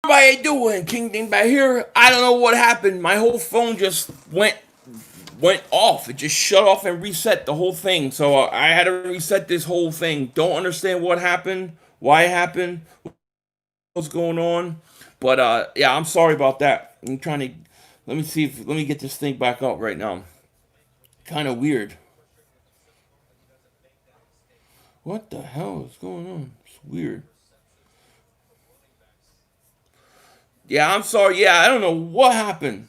everybody doing? King Dingbat here. I don't know what happened. My whole phone just went off. It just shut off and reset the whole thing. So I had to reset this whole thing. Don't understand what happened, why it happened, what's going on. But yeah, I'm sorry about that. I'm trying to let me get this thing back up right now. Kind of weird. What the hell is going on? It's weird. Yeah, I'm sorry. Yeah, I don't know what happened.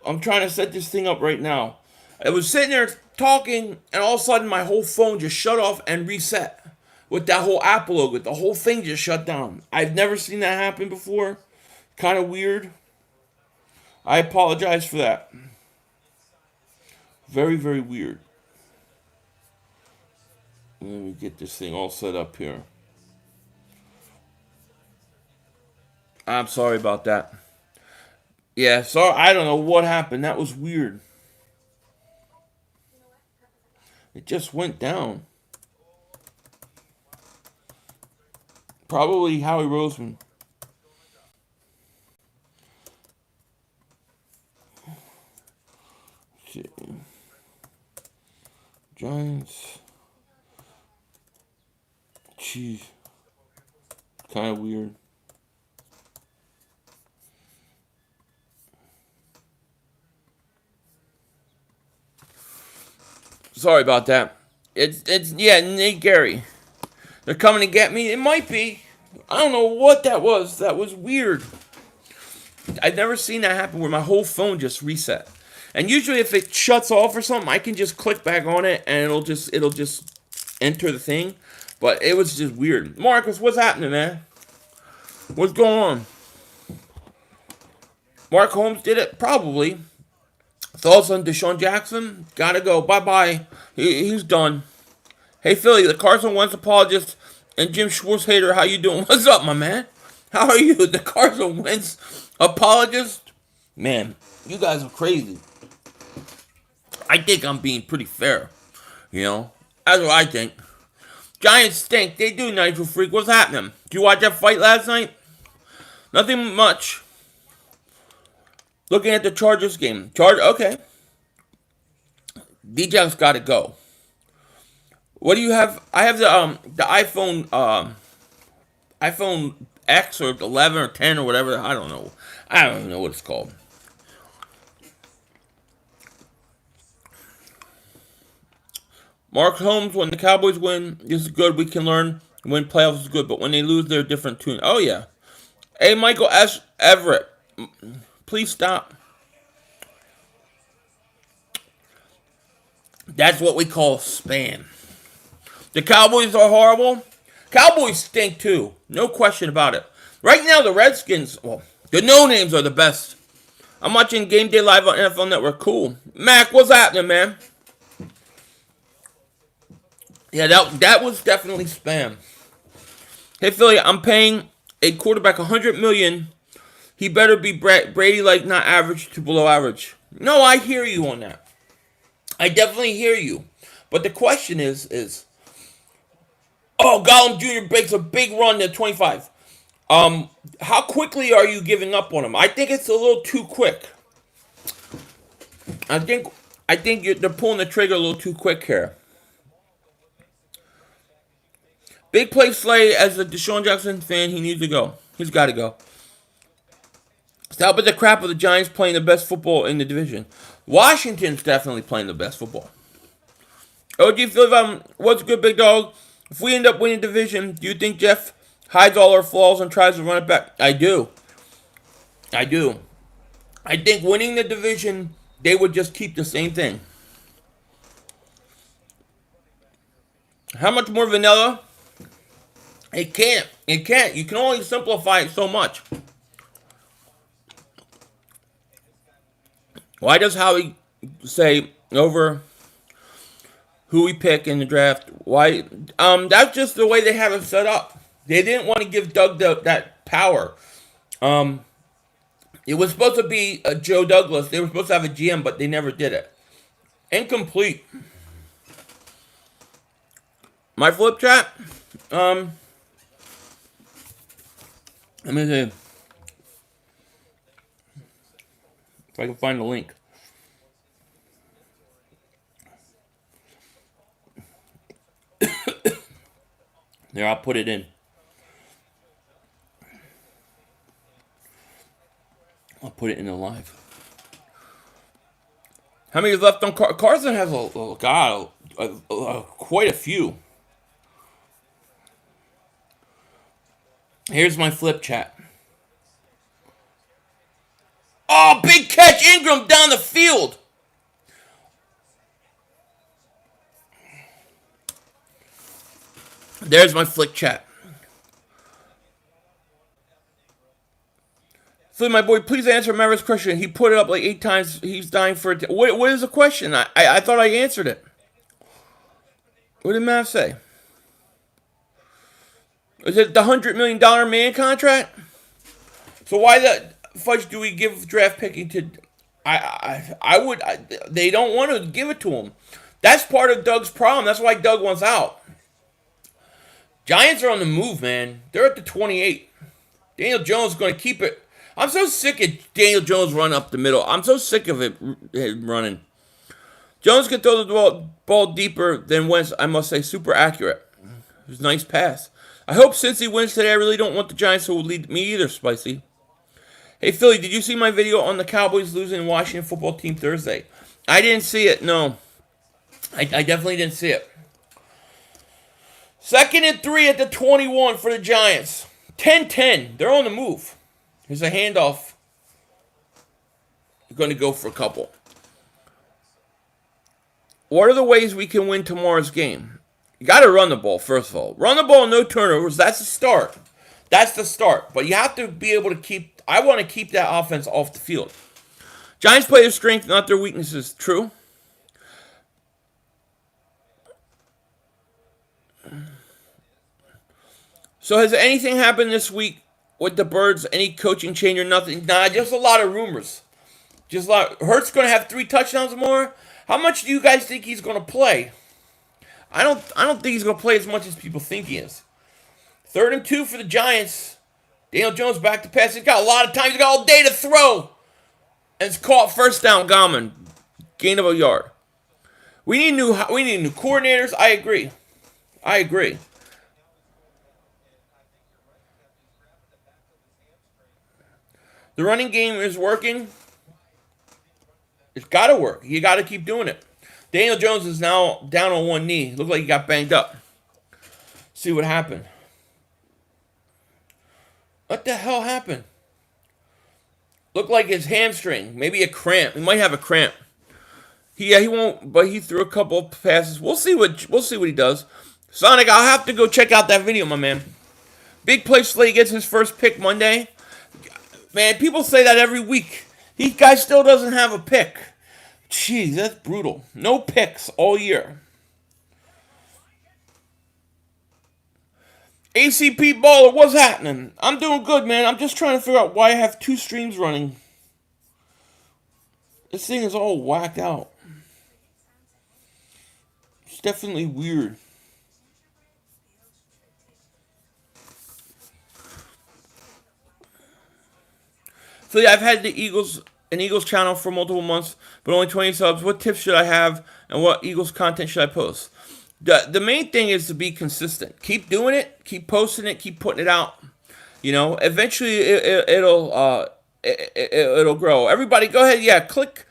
I'm trying to set this thing up right now. I was sitting there talking, and all of a sudden my whole phone just shut off and reset. With that whole Apple logo, the whole thing just shut down. I've never seen that happen before. Kind of weird. I apologize for that. Very, very weird. Let me get this thing all set up here. I'm sorry about that. Yeah, sorry. I don't know what happened. That was weird. It just went down. Probably Howie Roseman. Giants. Jeez. Kind of weird. Sorry about that. It's yeah, Nate Gary. They're coming to get me. It might be. I don't know what that was. That was weird. I've never seen that happen where my whole phone just reset. And usually if it shuts off or something, I can just click back on it and it'll just enter the thing. But it was just weird. Marcus, what's happening, man? What's going on? Mark Holmes did it? Probably. Thoughts on Deshaun Jackson? Gotta go. Bye-bye. He's done. Hey, Philly, the Carson Wentz apologist and Jim Schwartz hater, how you doing? What's up, my man? How are you? The Carson Wentz apologist? Man, you guys are crazy. I think I'm being pretty fair. You know? That's what I think. Giants stink. They do, Nigel Freak. What's happening? Did you watch that fight last night? Nothing much. Looking at the Chargers game. Okay. DJ's got to go. What do you have? I have the iPhone X or 11 or 10 or whatever. I don't know. I don't even know what it's called. Mark Holmes, when the Cowboys win, this is good. We can learn. When playoffs is good, but when they lose, they're a different tune. Oh yeah. Hey, Michael S. Everett, please stop. That's what we call spam. The Cowboys are horrible. Cowboys stink too. No question about it. Right now, the Redskins, well, the no-names are the best. I'm watching Game Day Live on NFL Network. Cool. Mac, what's happening, man? Yeah, that was definitely spam. Hey, Philly, I'm paying a quarterback $100 million. He better be Brady, like not average to below average. No, I hear you on that. I definitely hear you. But the question is, oh, Gollum Jr. breaks a big run to 25. How quickly are you giving up on him? I think it's a little too quick. I think they're pulling the trigger a little too quick here. Big play Slay, as a Deshaun Jackson fan, he needs to go. He's got to go. Stop with the crap of the Giants playing the best football in the division. Washington's definitely playing the best football. OG Philip, what's good, big dog? If we end up winning division, do you think Jeff hides all our flaws and tries to run it back? I do. I think winning the division, they would just keep the same thing. How much more vanilla? It can't. You can only simplify it so much. Why does Howie say over who we pick in the draft? Why? That's just the way they have it set up. They didn't want to give Doug that power. It was supposed to be a Joe Douglas. They were supposed to have a GM, but they never did it. Incomplete. My flip chat. Let me see. If I can find the link. There, I'll put it in. I'll put it in the live. How many is left on Carson? Has quite a few. Here's my flip chat. Oh, big catch, Ingram down the field. There's my flick chat. So my boy, please answer Maverick's question. He put it up like 8 times. He's dying for it. What is the question? I thought I answered it. What did Mav say? Is it the $100 million man contract? So why the fudge do we give draft picking to? They don't want to give it to him. That's part of Doug's problem. That's why Doug wants out. Giants are on the move, man. They're at the 28. Daniel Jones is going to keep it. I'm so sick of Daniel Jones running up the middle. I'm so sick of it running. Jones can throw the ball deeper than Wentz. I must say, super accurate. It was a nice pass. I hope since he wins today, I really don't want the Giants to lead me either, Spicy. Hey, Philly, did you see my video on the Cowboys losing the Washington football team Thursday? I didn't see it, no. I definitely didn't see it. 2nd and 3 at the 21 for the Giants. 10-10. They're on the move. Here's a handoff. They're going to go for a couple. What are the ways we can win tomorrow's game? You got to run the ball, first of all. Run the ball, no turnovers. That's the start. That's the start. But you have to be able to keep... I want to keep that offense off the field. Giants play their strength, not their weaknesses. True. So has anything happened this week with the Birds? Any coaching change or nothing? Nah, just a lot of rumors. Just a lot. Hurts going to have 3 touchdowns more. How much do you guys think he's going to play? I don't think he's going to play as much as people think he is. 3rd and 2 for the Giants. Daniel Jones back to pass. He's got a lot of time. He's got all day to throw. And it's caught, first down, Gauman. Gain of a yard. We need new coordinators. I agree. The running game is working. It's got to work. You got to keep doing it. Daniel Jones is now down on one knee. Looked like he got banged up. See what happened. What the hell happened? Looked like his hamstring. Maybe a cramp. He might have a cramp. He won't, but he threw a couple of passes. We'll see what he does. Sonic, I'll have to go check out that video, my man. Big play Slay gets his first pick Monday. Man, people say that every week. He guy still doesn't have a pick. Jeez, that's brutal. No picks all year. ACP Baller, what's happening? I'm doing good, man. I'm just trying to figure out why I have 2 streams running. This thing is all whacked out. It's definitely weird. So yeah, I've had an Eagles channel for multiple months, but only 20 subs. What tips should I have, and what Eagles content should I post? The main thing is to be consistent. Keep doing it. Keep posting it. Keep putting it out. You know, eventually it'll grow. Everybody, go ahead. Yeah, click.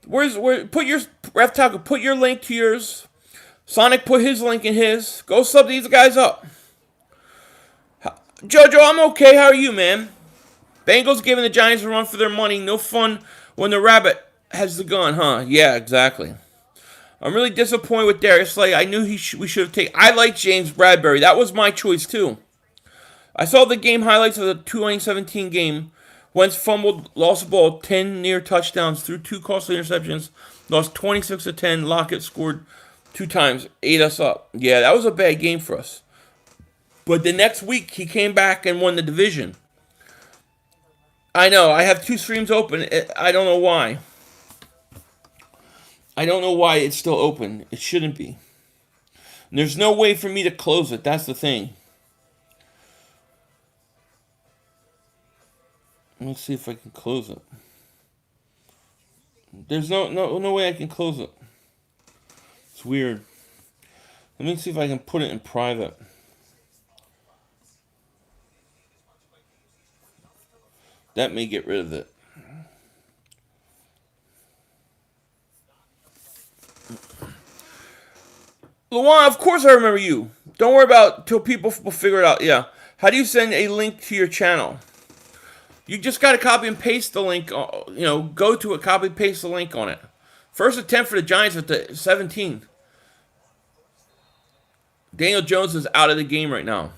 Put your Ref Taco. Put your link to yours. Sonic, put his link in his. Go sub these guys up. Jojo, I'm okay. How are you, man? Bengals giving the Giants a run for their money. No fun when the rabbit has the gun, huh? Yeah, exactly. I'm really disappointed with Darius Slay. I knew we should have taken... I like James Bradbury. That was my choice, too. I saw the game highlights of the 2017 game. Wentz fumbled, lost the ball, 10 near touchdowns, threw 2 costly interceptions, lost 26-10. Lockett scored 2 times, ate us up. Yeah, that was a bad game for us. But the next week, he came back and won the division. I know. I have 2 streams open. I don't know why. I don't know why it's still open. It shouldn't be. And there's no way for me to close it. That's the thing. Let's see if I can close it. There's no way I can close it. It's weird. Let me see if I can put it in private. That may get rid of it. Luan, of course I remember you. Don't worry about till people will figure it out. Yeah. How do you send a link to your channel? You just got to copy and paste the link. Go to it, copy and paste the link on it. First attempt for the Giants at the 17. Daniel Jones is out of the game right now.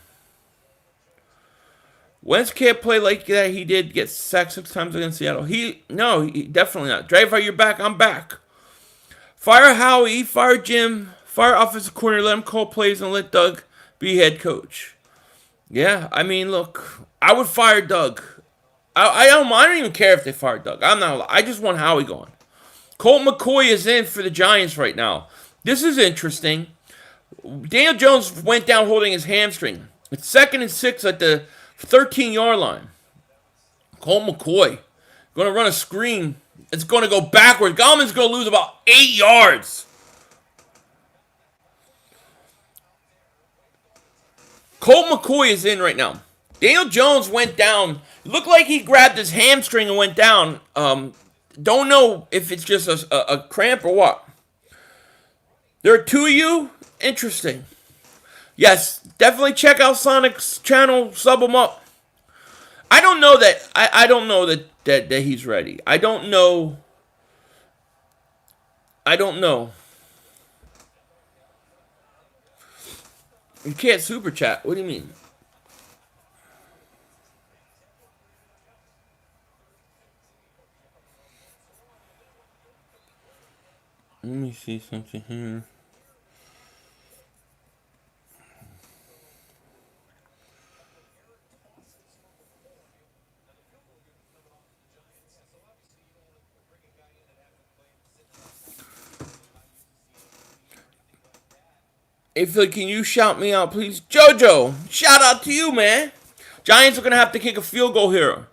Wentz can't play like that. He did get sacked 6 times against Seattle. He definitely not. Driver, you're back. I'm back. Fire Howie. Fire Jim. Fire offensive coordinator. Let him call plays and let Doug be head coach. Yeah, I mean, look, I would fire Doug. I don't even care if they fire Doug. I just want Howie going. Colt McCoy is in for the Giants right now. This is interesting. Daniel Jones went down holding his hamstring. It's 2nd and 6 at the 13-yard line. Colt McCoy going to run a screen. It's going to go backwards. Gallman's going to lose about 8 yards. Colt McCoy is in right now. Daniel Jones went down. Looked like he grabbed his hamstring and went down. Don't know if it's just a cramp or what. There are 2 of you? Interesting. Yes, definitely check out Sonic's channel. Sub him up. I don't know that. I don't know that he's ready. I don't know. You can't super chat. What do you mean? Let me see something here. Hey, Phil, can you shout me out, please? Jojo, shout out to you, man. Giants are going to have to kick a field goal here.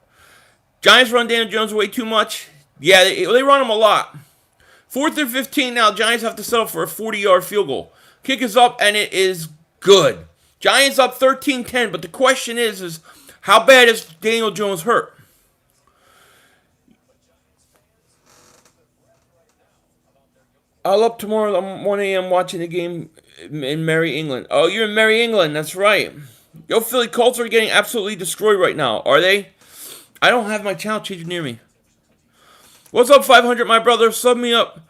Giants run Daniel Jones way too much. Yeah, they run him a lot. 4th and 15 now. Giants have to settle for a 40-yard field goal. Kick is up, and it is good. Giants up 13-10, but the question is how bad is Daniel Jones hurt? I'll up tomorrow at 1 a.m. watching the game in Merry, England. Oh, you're in Merry, England. That's right. Yo, Philly Colts are getting absolutely destroyed right now. Are they? I don't have my channel change near me. What's up, 500, my brother? Sub me up,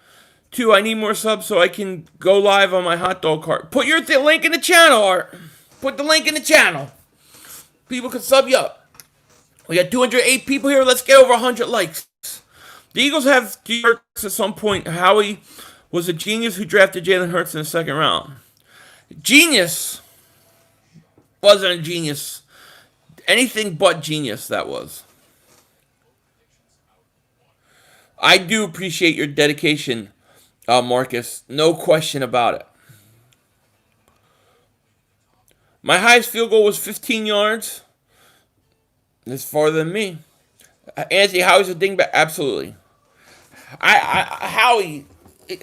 too. I need more subs so I can go live on my hot dog cart. Put your link in the channel, Art. Put the link in the channel. People can sub you up. We got 208 people here. Let's get over 100 likes. The Eagles have Hurts at some point. Howie was a genius who drafted Jalen Hurts in the 2nd round. Genius. Wasn't a genius. Anything but genius, that was. I do appreciate your dedication, Marcus. No question about it. My highest field goal was 15 yards. That's farther than me. Anthony, Howie's a dingbat. Absolutely. Howie,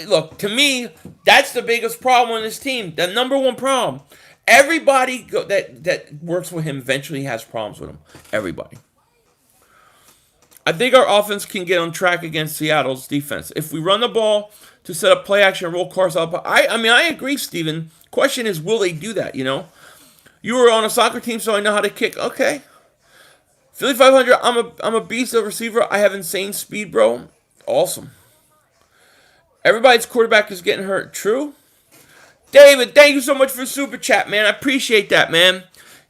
look, to me, that's the biggest problem on this team. The number one problem. Everybody that works with him eventually has problems with him. Everybody. I think our offense can get on track against Seattle's defense. If we run the ball to set up play action and roll cars up, I agree, Steven. Question is, will they do that, You were on a soccer team, so I know how to kick. Okay. Philly 500, I'm a beast of receiver. I have insane speed, bro. Awesome. Everybody's quarterback is getting hurt. True? David, thank you so much for super chat, man. I appreciate that, man.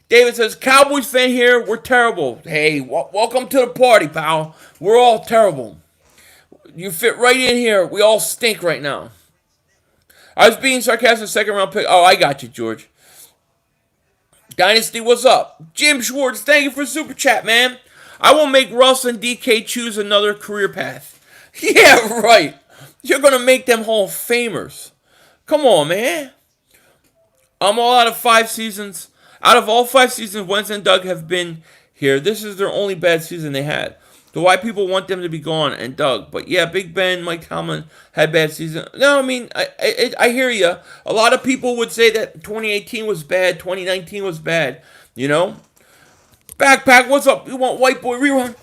David says, Cowboys fan here, we're terrible. Hey, welcome to the party, pal. We're all terrible. You fit right in here. We all stink right now. I was being sarcastic, 2nd round pick. Oh, I got you, George. Dynasty, what's up? Jim Schwartz, thank you for super chat, man. I will make Russ and DK choose another career path. Yeah, right. You're going to make them Hall of Famers. Come on, man. I'm all out of 5 seasons. Out of all 5 seasons, Wentz and Doug have been here. This is their only bad season they had. the why people want them to be gone and Doug. But yeah, Big Ben, Mike Tomlin had bad season. No, I mean, I hear you. A lot of people would say that 2018 was bad, 2019 was bad. You know, Backpack, what's up? You want White Boy rerun?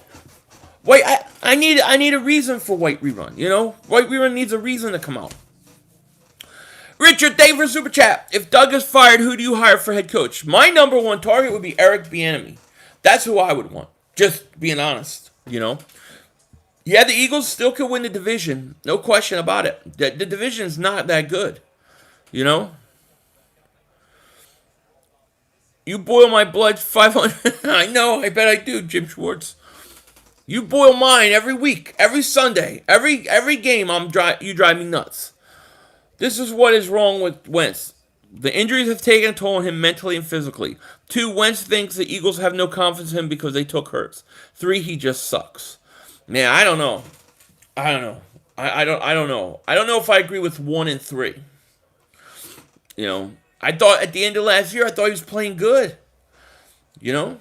Wait, I need a reason for White rerun. You know, White rerun needs a reason to come out. Richard, thank you for Super Chat. If Doug is fired, who do you hire for head coach? My number one target would be Eric Bieniemy. That's who I would want. Just being honest, you know. Yeah, the Eagles still could win the division. No question about it. The division's not that good, you know. You boil my blood 500. I know, I bet I do, Jim Schwartz. You boil mine every week, every Sunday, every game. You drive me nuts. This is what is wrong with Wentz. The injuries have taken a toll on him mentally and physically. 2, Wentz thinks the Eagles have no confidence in him because they took Hurts. 3, he just sucks. Man, I don't know. I don't know. I don't know. I don't know if I agree with 1 and 3. You know, I thought at the end of last year, I thought he was playing good. You know,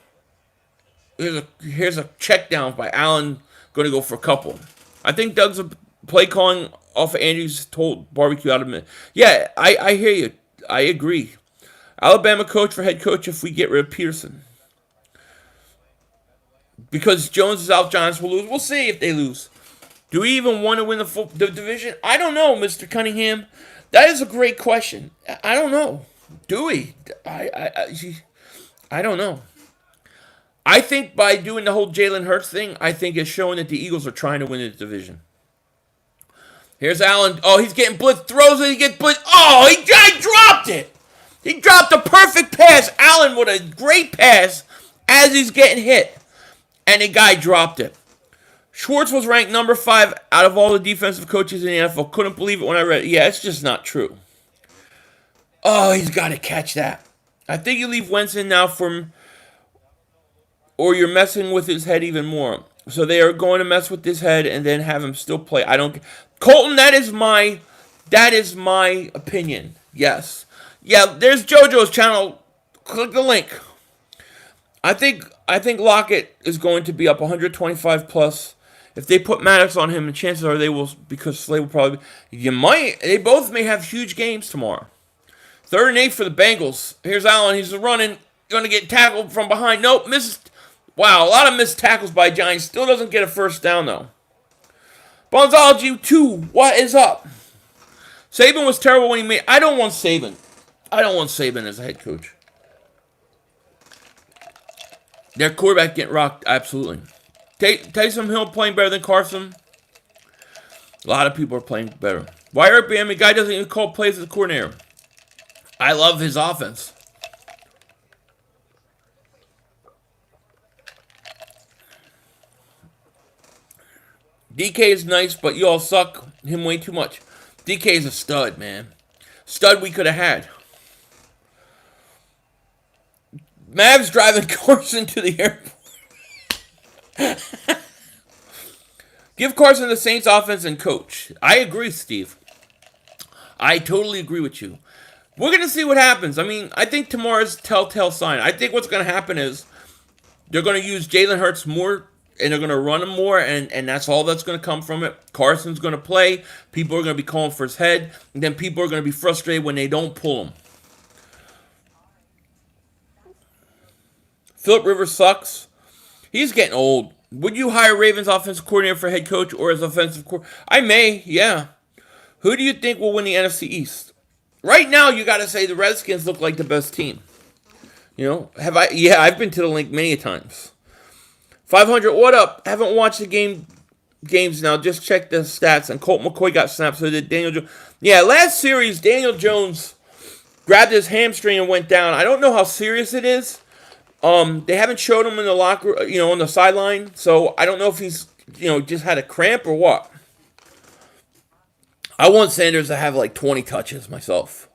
here's a check down by Allen. Going to go for a couple. I think Doug's a play calling off of Andrews told barbecue out of it. Yeah, I hear you. I agree. Alabama coach for head coach if we get rid of Peterson. Because Jones is out, Giants will lose. We'll see if they lose. Do we even want to win the division? I don't know, Mr. Cunningham. That is a great question. I don't know. Do we? I don't know. I think by doing the whole Jalen Hurts thing, I think it's showing that the Eagles are trying to win the division. Here's Allen. Oh, he's getting blitzed. Throws it. He gets blitzed. Oh, he dropped it. He dropped a perfect pass. Allen with a great pass as he's getting hit. And the guy dropped it. Schwartz was ranked number 5 out of all the defensive coaches in the NFL. Couldn't believe it when I read it. Yeah, it's just not true. Oh, he's got to catch that. I think you leave Wentz in now or you're messing with his head even more. So they are going to mess with his head and then have him still play. Colton, that is my opinion. Yes. Yeah, there's JoJo's channel. Click the link. I think Lockett is going to be up 125 plus. If they put Maddox on him, the chances are they will, because Slay will probably they both may have huge games tomorrow. 3rd and 8 for the Bengals. Here's Allen. He's running. Going to get tackled from behind. Nope, missed. Wow, a lot of missed tackles by Giants. Still doesn't get a first down, though. Bonzology 2, what is up? Saban was terrible when he made... I don't want Saban. As a head coach. Their quarterback getting rocked, absolutely. Taysom Hill playing better than Carson. A lot of people are playing better. Why RBM? The guy doesn't even call plays as a coordinator. I love his offense. DK is nice, but you all suck him way too much. DK is a stud, man. Stud we could have had. Mavs driving Carson to the airport. Give Carson the Saints offense and coach. I agree, Steve. I totally agree with you. We're going to see what happens. I mean, I think tomorrow's telltale sign. I think what's going to happen is they're going to use Jalen Hurts more, and they're going to run him more, and that's all that's going to come from it. Carson's going to play. People are going to be calling for his head, and then people are going to be frustrated when they don't pull him. Phillip Rivers sucks. He's getting old. Would you hire Ravens offensive coordinator for head coach or as offensive coordinator? I may, yeah. Who do you think will win the NFC East? Right now, you got to say the Redskins look like the best team. You know, I've been to the link many times. 500, what up? Haven't watched the games now. Just check the stats. And Colt McCoy got snapped, so did Daniel Jones. Yeah, last series, Daniel Jones grabbed his hamstring and went down. I don't know how serious it is. They haven't showed him in the locker, on the sideline. So I don't know if he's, just had a cramp or what. I want Sanders to have like 20 touches myself.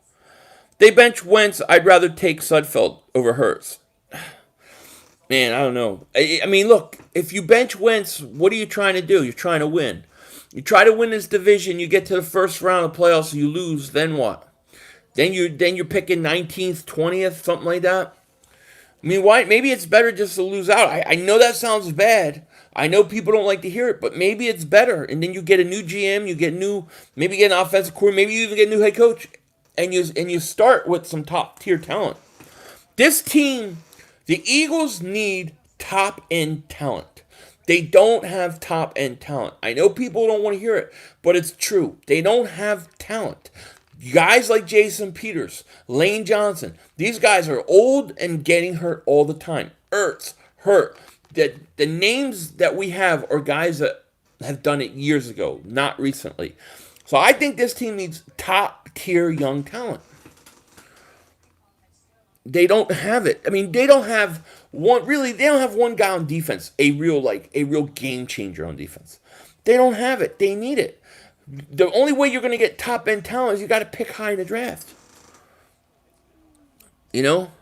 They bench Wentz. I'd rather take Sudfeld over Hurts. Man, I don't know. I mean, look, if you bench Wentz, what are you trying to do? You're trying to win. You try to win this division, you get to the first round of playoffs, you lose, then what? Then you're picking 19th, 20th, something like that. I mean, why? Maybe it's better just to lose out. I know that sounds bad. I know people don't like to hear it, but maybe it's better. And then you get a new GM, maybe get an offensive coordinator, maybe you even get a new head coach, and you start with some top tier talent. This team, the Eagles need top end talent. They don't have top end talent. I know people don't want to hear it, but it's true. They don't have talent. Guys like Jason Peters, Lane Johnson, these guys are old and getting hurt all the time. Ertz, hurt. The names that we have are guys that have done it years ago, not recently. So I think this team needs top tier young talent. They don't have it. I mean, they don't have one guy on defense, a real game changer on defense. They don't have it. They need it. The only way you're going to get top end talent is you got to pick high in the draft. You know?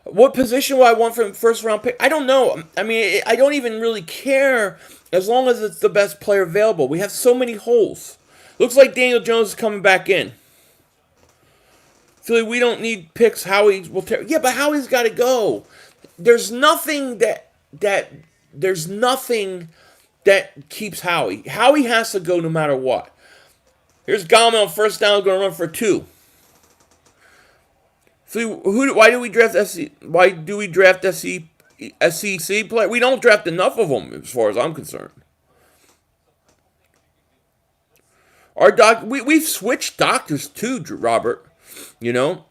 What position will I want from first round pick? I don't know. I mean, I don't even really care as long as it's the best player available. We have so many holes. Looks like Daniel Jones is coming back in. Philly, we don't need picks. Howie will tear. Yeah, but Howie's got to go. There's nothing that keeps Howie. Howie has to go no matter what. Here's Gallman on first down, going to run for 2. So why do we draft SEC? Why do we draft SEC player? We don't draft enough of them, as far as I'm concerned. We've switched doctors too, Robert. You know,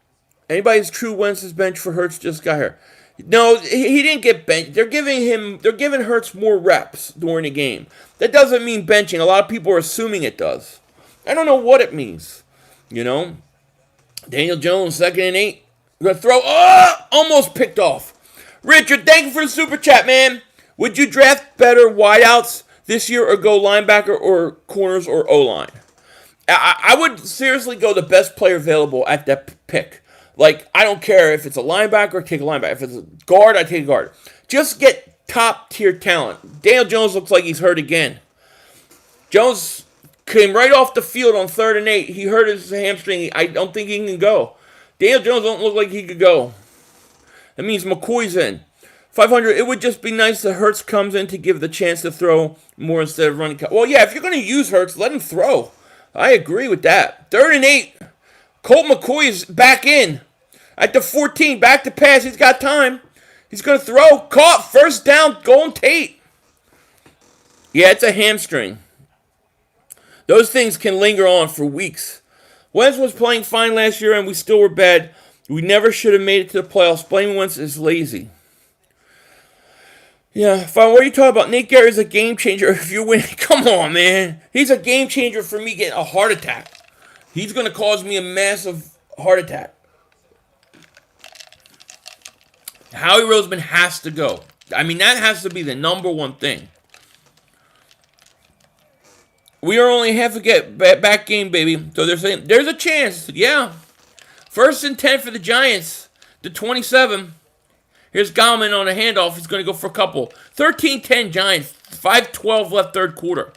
anybody's true Wentz's bench for Hurts just got here. No, he didn't get benched. They're giving Hurts more reps during the game. That doesn't mean benching. A lot of people are assuming it does. I don't know what it means. You know, Daniel Jones, 2nd and 8. We're gonna throw. Oh, almost picked off. Richard, thank you for the super chat, man. Would you draft better wideouts this year, or go linebacker, or corners, or O-line? I would seriously go the best player available at that pick. Like, I don't care if it's a linebacker, take a linebacker. If it's a guard, I take a guard. Just get top-tier talent. Daniel Jones looks like he's hurt again. Jones came right off the field on 3rd and 8. He hurt his hamstring. I don't think he can go. Daniel Jones don't look like he could go. That means McCoy's in. 500, it would just be nice that Hurts comes in to give the chance to throw more instead of running. Well, yeah, if you're going to use Hurts, let him throw. I agree with that. 3rd and 8. Colt McCoy is back in. At the 14, back to pass. He's got time. He's going to throw. Caught. First down. Golden Tate. Yeah, it's a hamstring. Those things can linger on for weeks. Wentz was playing fine last year and we still were bad. We never should have made it to the playoffs. Blaming Wentz is lazy. Yeah, fine. What are you talking about? Nate Garrett's a game changer if you win. Come on, man. He's a game changer for me getting a heart attack. He's going to cause me a massive heart attack. Howie Roseman has to go. I mean, that has to be the number one thing. We are only half a get back game, baby. So they're saying there's a chance. Yeah. 1st and 10 for the Giants. The 27. Here's Gallman on a handoff. He's going to go for a couple. 13-10 Giants. 5:12 left, 3rd quarter.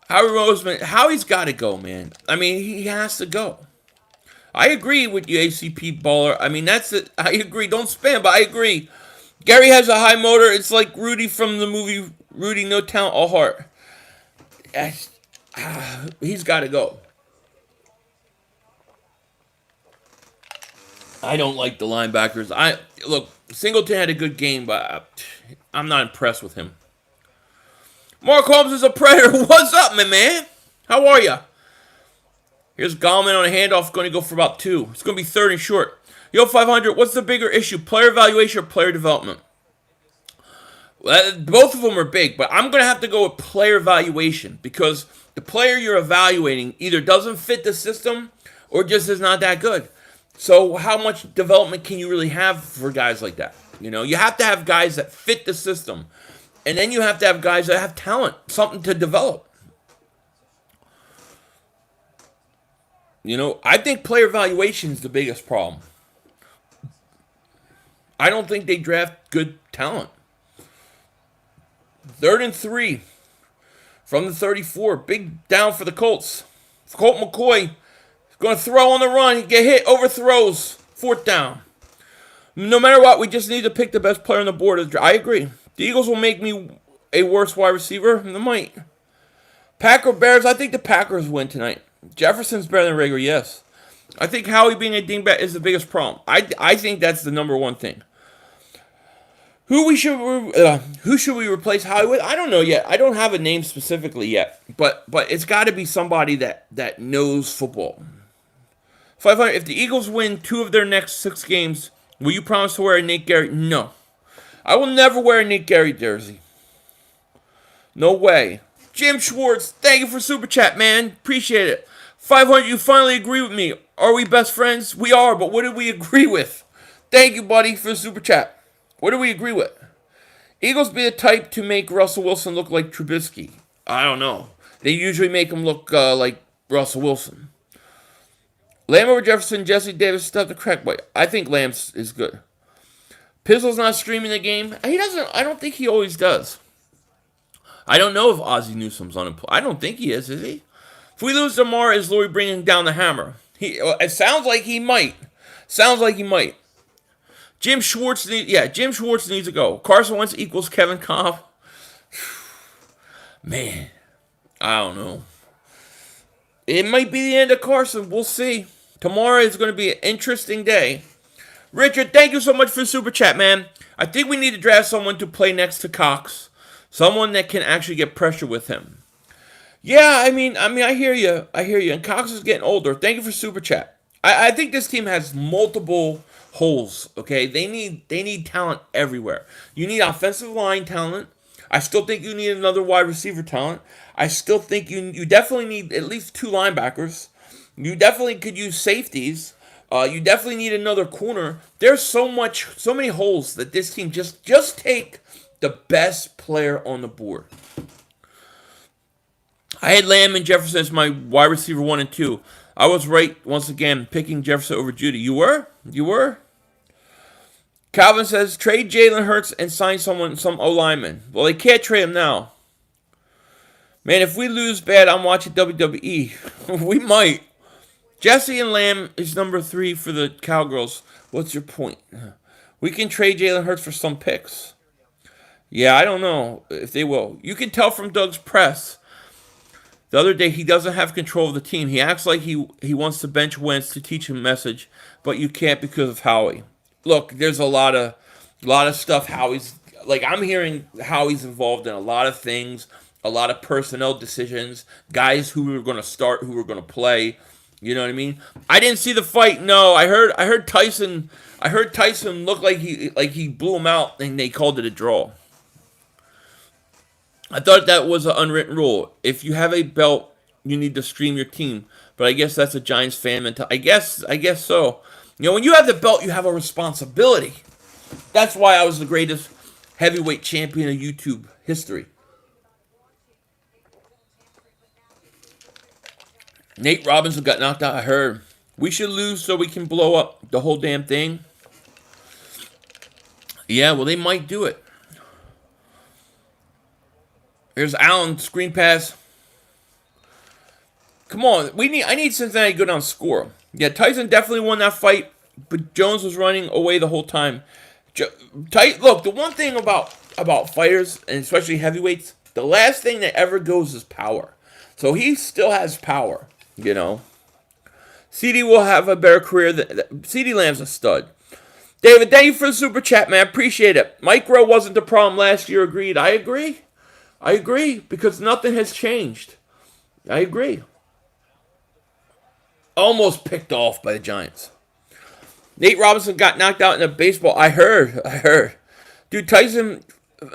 Howie Roseman. Howie's got to go, man. I mean, he has to go. I agree with you, ACP baller. I mean, that's it. I agree. Don't spam, but I agree. Gary has a high motor. It's like Rudy from the movie Rudy, no talent, all heart. He's got to go. I don't like the linebackers. Look, Singleton had a good game, but I'm not impressed with him. Mark Holmes is a predator. What's up, my man? How are you? Here's Gallman on a handoff, going to go for about 2. It's going to be 3rd and short. Yo, 500, what's the bigger issue, player evaluation or player development? Well, both of them are big, but I'm going to have to go with player evaluation because the player you're evaluating either doesn't fit the system or just is not that good. So how much development can you really have for guys like that? You know, you have to have guys that fit the system, and then you have to have guys that have talent, something to develop. You know, I think player evaluation is the biggest problem. I don't think they draft good talent. 3rd and 3 from the 34. Big down for the Colts. Colt McCoy is going to throw on the run. He get hit, overthrows. 4th down. No matter what, we just need to pick the best player on the board. I agree. The Eagles will make me a worse wide receiver. They might. Packer Bears. I think the Packers win tonight. Jefferson's better than Rager. Yes. I think Howie being a dingbat is the biggest problem. I think that's the number one thing. Who should we replace Howie with? I don't know yet. I don't have a name specifically yet, but it's got to be somebody that knows football. 500. If the Eagles win 2 of their next 6 games, will you promise to wear a Nate Gary? No, I will never wear a Nate Gary jersey. No way. Jim Schwartz, thank you for super chat, man. Appreciate it. 500. You finally agree with me. Are we best friends? We are, but what did we agree with? Thank you, buddy, for the super chat. What do we agree with? Eagles be the type to make Russell Wilson look like Trubisky. I don't know. They usually make him look like Russell Wilson. Lamb over Jefferson, Jesse Davis, stuff the crack boy. I think Lamb is good. Pizzle's not streaming the game. He doesn't. I don't think he always does. I don't know if Ozzie Newsome's unemployed. I don't think he is he? If we lose tomorrow, is Louis bringing down the hammer? It sounds like he might. Jim Schwartz needs to go. Carson Wentz equals Kevin Kolb. Man, I don't know. It might be the end of Carson. We'll see. Tomorrow is going to be an interesting day. Richard, thank you so much for the super chat, man. I think we need to draft someone to play next to Cox. Someone that can actually get pressure with him. Yeah, I mean, I hear you. And Cox is getting older. Thank you for super chat. I think this team has multiple holes. Okay, they need talent everywhere. You need offensive line talent. I still think you need another wide receiver talent. I still think you definitely need at least 2 linebackers. You definitely could use safeties. You definitely need another corner. There's so many holes that this team just take the best player on the board. I had Lamb and Jefferson as my wide receiver 1 and 2. I was right once again picking Jefferson over Judy. You were? Calvin says, trade Jalen Hurts and sign some O-lineman. Well, they can't trade him now. Man, if we lose bad, I'm watching WWE. We might. Jesse and Lamb is number 3 for the Cowgirls. What's your point? We can trade Jalen Hurts for some picks. Yeah, I don't know if they will. You can tell from Doug's press. The other day, he doesn't have control of the team. He acts like he wants to bench Wentz to teach him a message, but you can't because of Howie. Look, there's a lot of stuff Howie's, like, I'm hearing Howie's involved in a lot of things, a lot of personnel decisions, guys who were going to start, who were going to play. You know what I mean? I didn't see the fight. No, I heard Tyson look like he blew him out and they called it a draw. I thought that was an unwritten rule. If you have a belt, you need to stream your team. But I guess that's a Giants fan mentality. I guess so. You know, when you have the belt, you have a responsibility. That's why I was the greatest heavyweight champion of YouTube history. Nate Robinson got knocked out. I heard. We should lose so we can blow up the whole damn thing. Yeah, well, they might do it. Here's Allen, screen pass. Come on, I need Cincinnati to go down score. Yeah, Tyson definitely won that fight, but Jones was running away the whole time. Look, the one thing about fighters, and especially heavyweights, the last thing that ever goes is power. So he still has power, you know. CD will have a better career. CD Lamb's a stud. David, thank you for the super chat, man. Appreciate it. Micro wasn't the problem last year. Agreed. I agree, because nothing has changed. I agree. Almost picked off by the Giants. Nate Robinson got knocked out in a baseball. I heard. Dude, Tyson,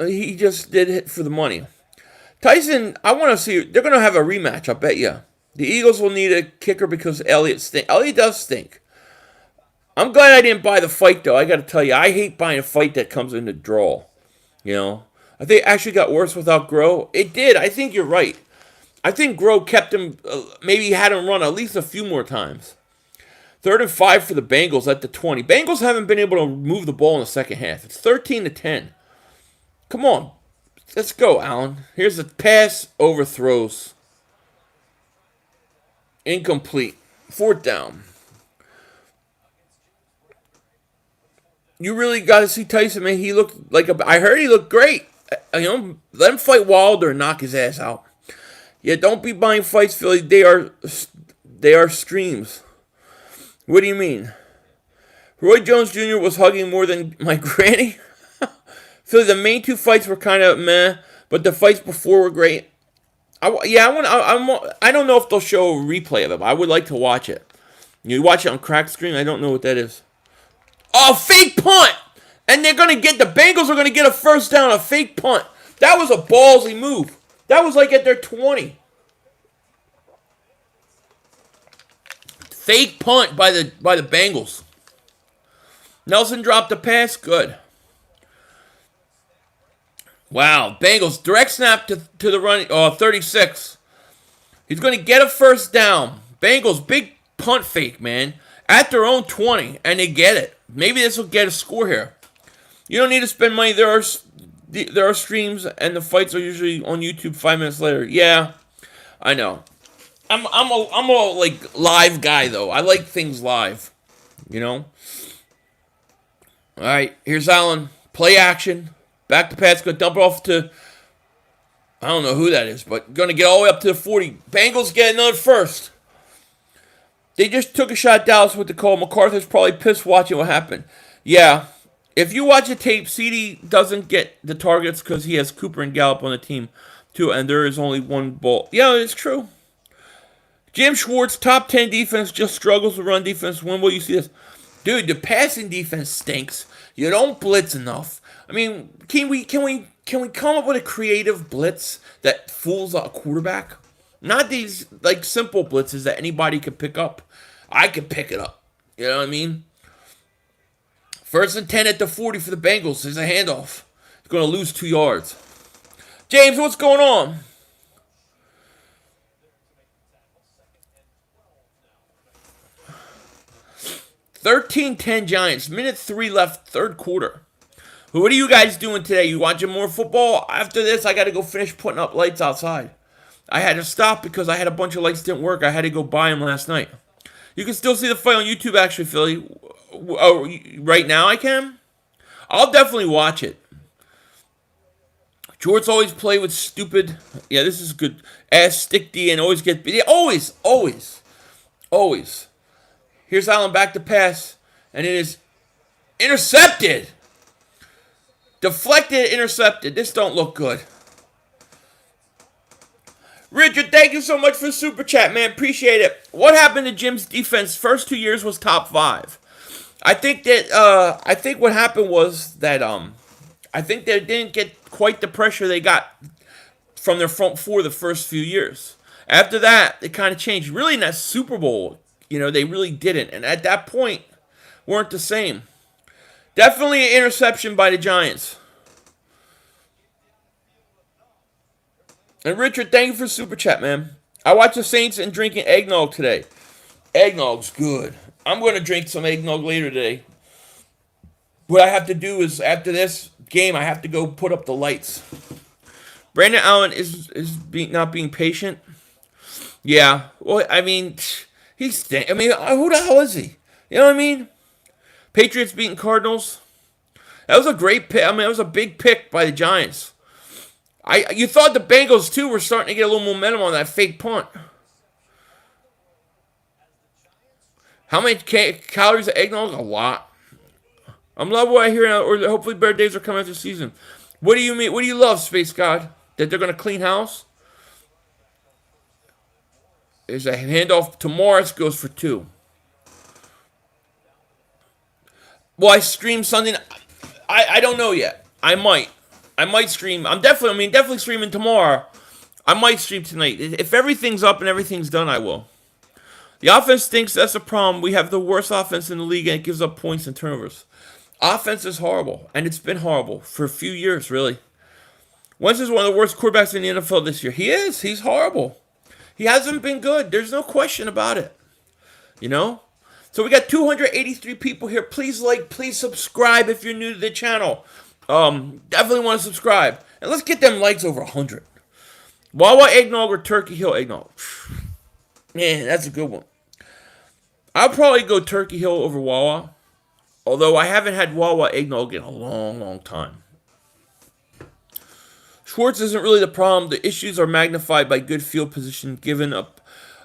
he just did it for the money. Tyson, I want to see, they're going to have a rematch, I bet you. The Eagles will need a kicker because Elliott stinks. Elliott does stink. I'm glad I didn't buy the fight, though. I got to tell you, I hate buying a fight that comes in the draw. You know? I think it actually got worse without Groh. It did. I think you're right. I think Groh kept him, maybe had him run at least a few more times. 3rd and 5 for the Bengals at the 20. Bengals haven't been able to move the ball in the second half. It's 13-10. Come on. Let's go, Allen. Here's the pass, overthrows. Incomplete. 4th down. You really got to see Tyson, man. He looked like I heard he looked great. Let him fight Wilder and knock his ass out. Yeah, don't be buying fights, Philly. They are streams. What do you mean? Roy Jones Jr. was hugging more than my granny. Philly, the main two fights were kind of meh, but the fights before were great. I don't know if they'll show a replay of it, but I would like to watch it. You watch it on crack screen? I don't know what that is. Oh, fake punt! And the Bengals are gonna get a first down, a fake punt. That was a ballsy move. That was like at their 20. Fake punt by the Bengals. Nelson dropped the pass. Good. Wow. Bengals direct snap to the run. 36. He's going to get a first down. Bengals big punt fake, man. At their own 20, and they get it. Maybe this will get a score here. You don't need to spend money. There are streams, and the fights are usually on YouTube 5 minutes later. Yeah, I know. I'm a like live guy though. I like things live. You know. All right, here's Allen. Play action. Back to pass. Going to dump it off to. I don't know who that is, but going to get all the way up to the 40. Bengals get another first. They just took a shot at Dallas with the call. McCarthy's probably pissed watching what happened. Yeah. If you watch the tape, CD doesn't get the targets because he has Cooper and Gallup on the team, too, and there is only one ball. Yeah, it's true. Jim Schwartz, top 10 defense, just struggles with run defense. When will you see this? Dude, the passing defense stinks. You don't blitz enough. I mean, can we come up with a creative blitz that fools a quarterback? Not these like simple blitzes that anybody could pick up. I could pick it up. You know what I mean? First and 10 at the 40 for the Bengals. There's a handoff. He's going to lose 2 yards. James, what's going on? $13-10 Giants. Minute 3 left, third quarter. What are you guys doing today? You watching more football? After this, I got to go finish putting up lights outside. I had to stop because I had a bunch of lights didn't work. I had to go buy them last night. You can still see the fight on YouTube, actually, Philly. Oh, right now I can? I'll definitely watch it. Jorts always play with stupid. Yeah, this is good. Ass stick D and always get. Yeah, always. Here's Allen back to pass, and it is intercepted. Deflected, intercepted. This don't look good. Richard, thank you so much for the super chat, man. Appreciate it. What happened to Jim's defense? First 2 years was top 5. I think what happened was that I think they didn't get quite the pressure they got from their front four the first few years. After that, it kind of changed. Really in that Super Bowl, they really didn't. And at that point, weren't the same. Definitely an interception by the Giants. And Richard, thank you for super chat, man. I watched the Saints and drinking eggnog today. Eggnog's good. I'm going to drink some eggnog later today. What I have to do is, after this game, I have to go put up the lights. Brandon Allen is not being patient. Yeah. Well, I mean, who the hell is he? You know what I mean? Patriots beating Cardinals. That was a great pick. I mean, that was a big pick by the Giants. You thought the Bengals, too, were starting to get a little momentum on that fake punt. How many calories of eggnog? A lot. I'm loving what I hear now, or hopefully better days are coming after the season. What do you mean? What do you love, Space God? That they're going to clean house? There's a handoff to Morris, goes for 2. Will I stream Sunday? I don't know yet. I might stream. I'm definitely streaming tomorrow. I might stream tonight. If everything's up and everything's done, I will. The offense thinks that's a problem. We have the worst offense in the league, and it gives up points and turnovers. Offense is horrible, and it's been horrible for a few years, really. Wentz is one of the worst quarterbacks in the NFL this year. He is. He's horrible. He hasn't been good. There's no question about it. So we got 283 people here. Please please subscribe if you're new to the channel. Definitely want to subscribe. And let's get them likes over 100. Wawa eggnog or Turkey Hill eggnog? Man, that's a good one. I'll probably go Turkey Hill over Wawa. Although I haven't had Wawa eggnog in a long, long time. Schwartz isn't really the problem. The issues are magnified by good field position given up.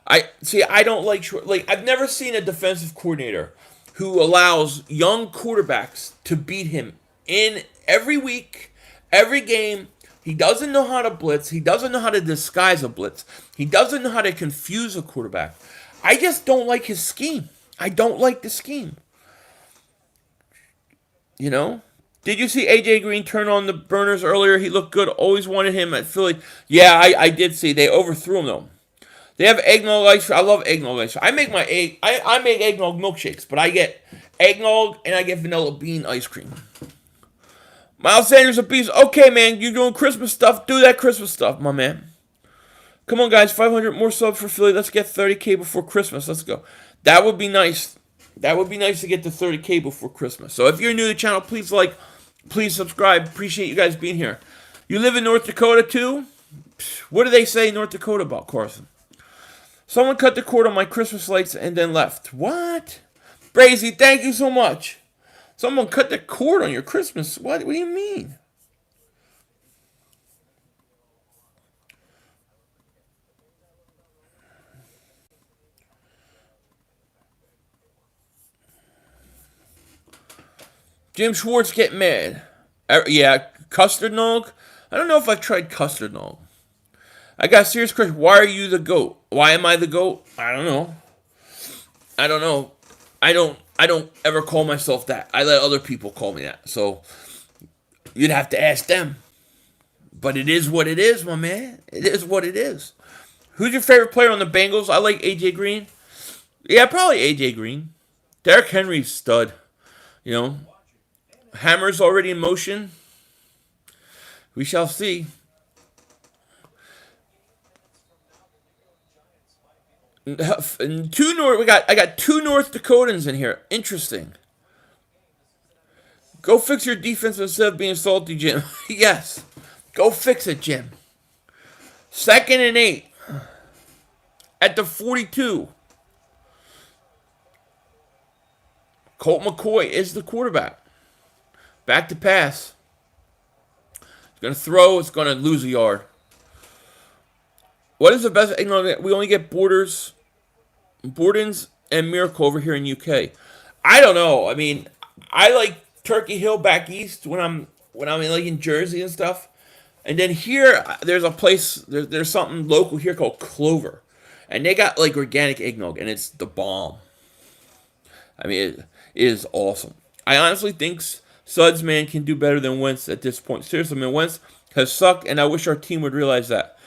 I see. I don't like Schwartz. Like I've never seen a defensive coordinator who allows young quarterbacks to beat him in every week, every game. He doesn't know how to blitz. He doesn't know how to disguise a blitz. He doesn't know how to confuse a quarterback. I just don't like his scheme. I don't like the scheme. You know? Did you see AJ Green turn on the burners earlier? He looked good. Always wanted him at Philly. Yeah, I did see. They overthrew him though. They have eggnog ice. I love eggnog ice. I make my I make eggnog milkshakes, but I get eggnog and I get vanilla bean ice cream. Miles Sanders a beast. Okay, man, you doing Christmas stuff? Do that Christmas stuff, my man. Come on, guys. 500 more subs for Philly. Let's get 30K before Christmas. Let's go. That would be nice. That would be nice to get to 30K before Christmas. So if you're new to the channel, please like, please subscribe. Appreciate you guys being here. You live in North Dakota too? What do they say in North Dakota about Carson? Someone cut the cord on my Christmas lights and then left. What? Brazy, thank you so much. Someone cut the cord on your Christmas. What do you mean? Jim Schwartz get mad. Yeah, custard nog? I don't know if I've tried custard nog. I got a serious question. Why are you the GOAT? Why am I the GOAT? I don't know. I don't know. I don't ever call myself that. I let other people call me that. So you'd have to ask them. But it is what it is, my man. It is what it is. Who's your favorite player on the Bengals? I like AJ Green. Yeah, probably AJ Green. Derrick Henry's stud. You know. Hammer's already in motion. We shall see. And I got two North Dakotans in here. Interesting. Go fix your defense instead of being salty, Jim. Yes. Go fix it, Jim. 2nd and 8. At the 42. Colt McCoy is the quarterback. Back to pass. It's going to throw. It's going to lose a yard. What is the best? We only get Borden's and Miracle over here in UK. I don't know. I mean, I like Turkey Hill back east when I'm in Jersey and stuff. And then here, there's a place. There's something local here called Clover, and they got like organic eggnog, and it's the bomb. I mean, it is awesome. I honestly think Suds man can do better than Wentz at this point. Seriously, man, Wentz has sucked, and I wish our team would realize that.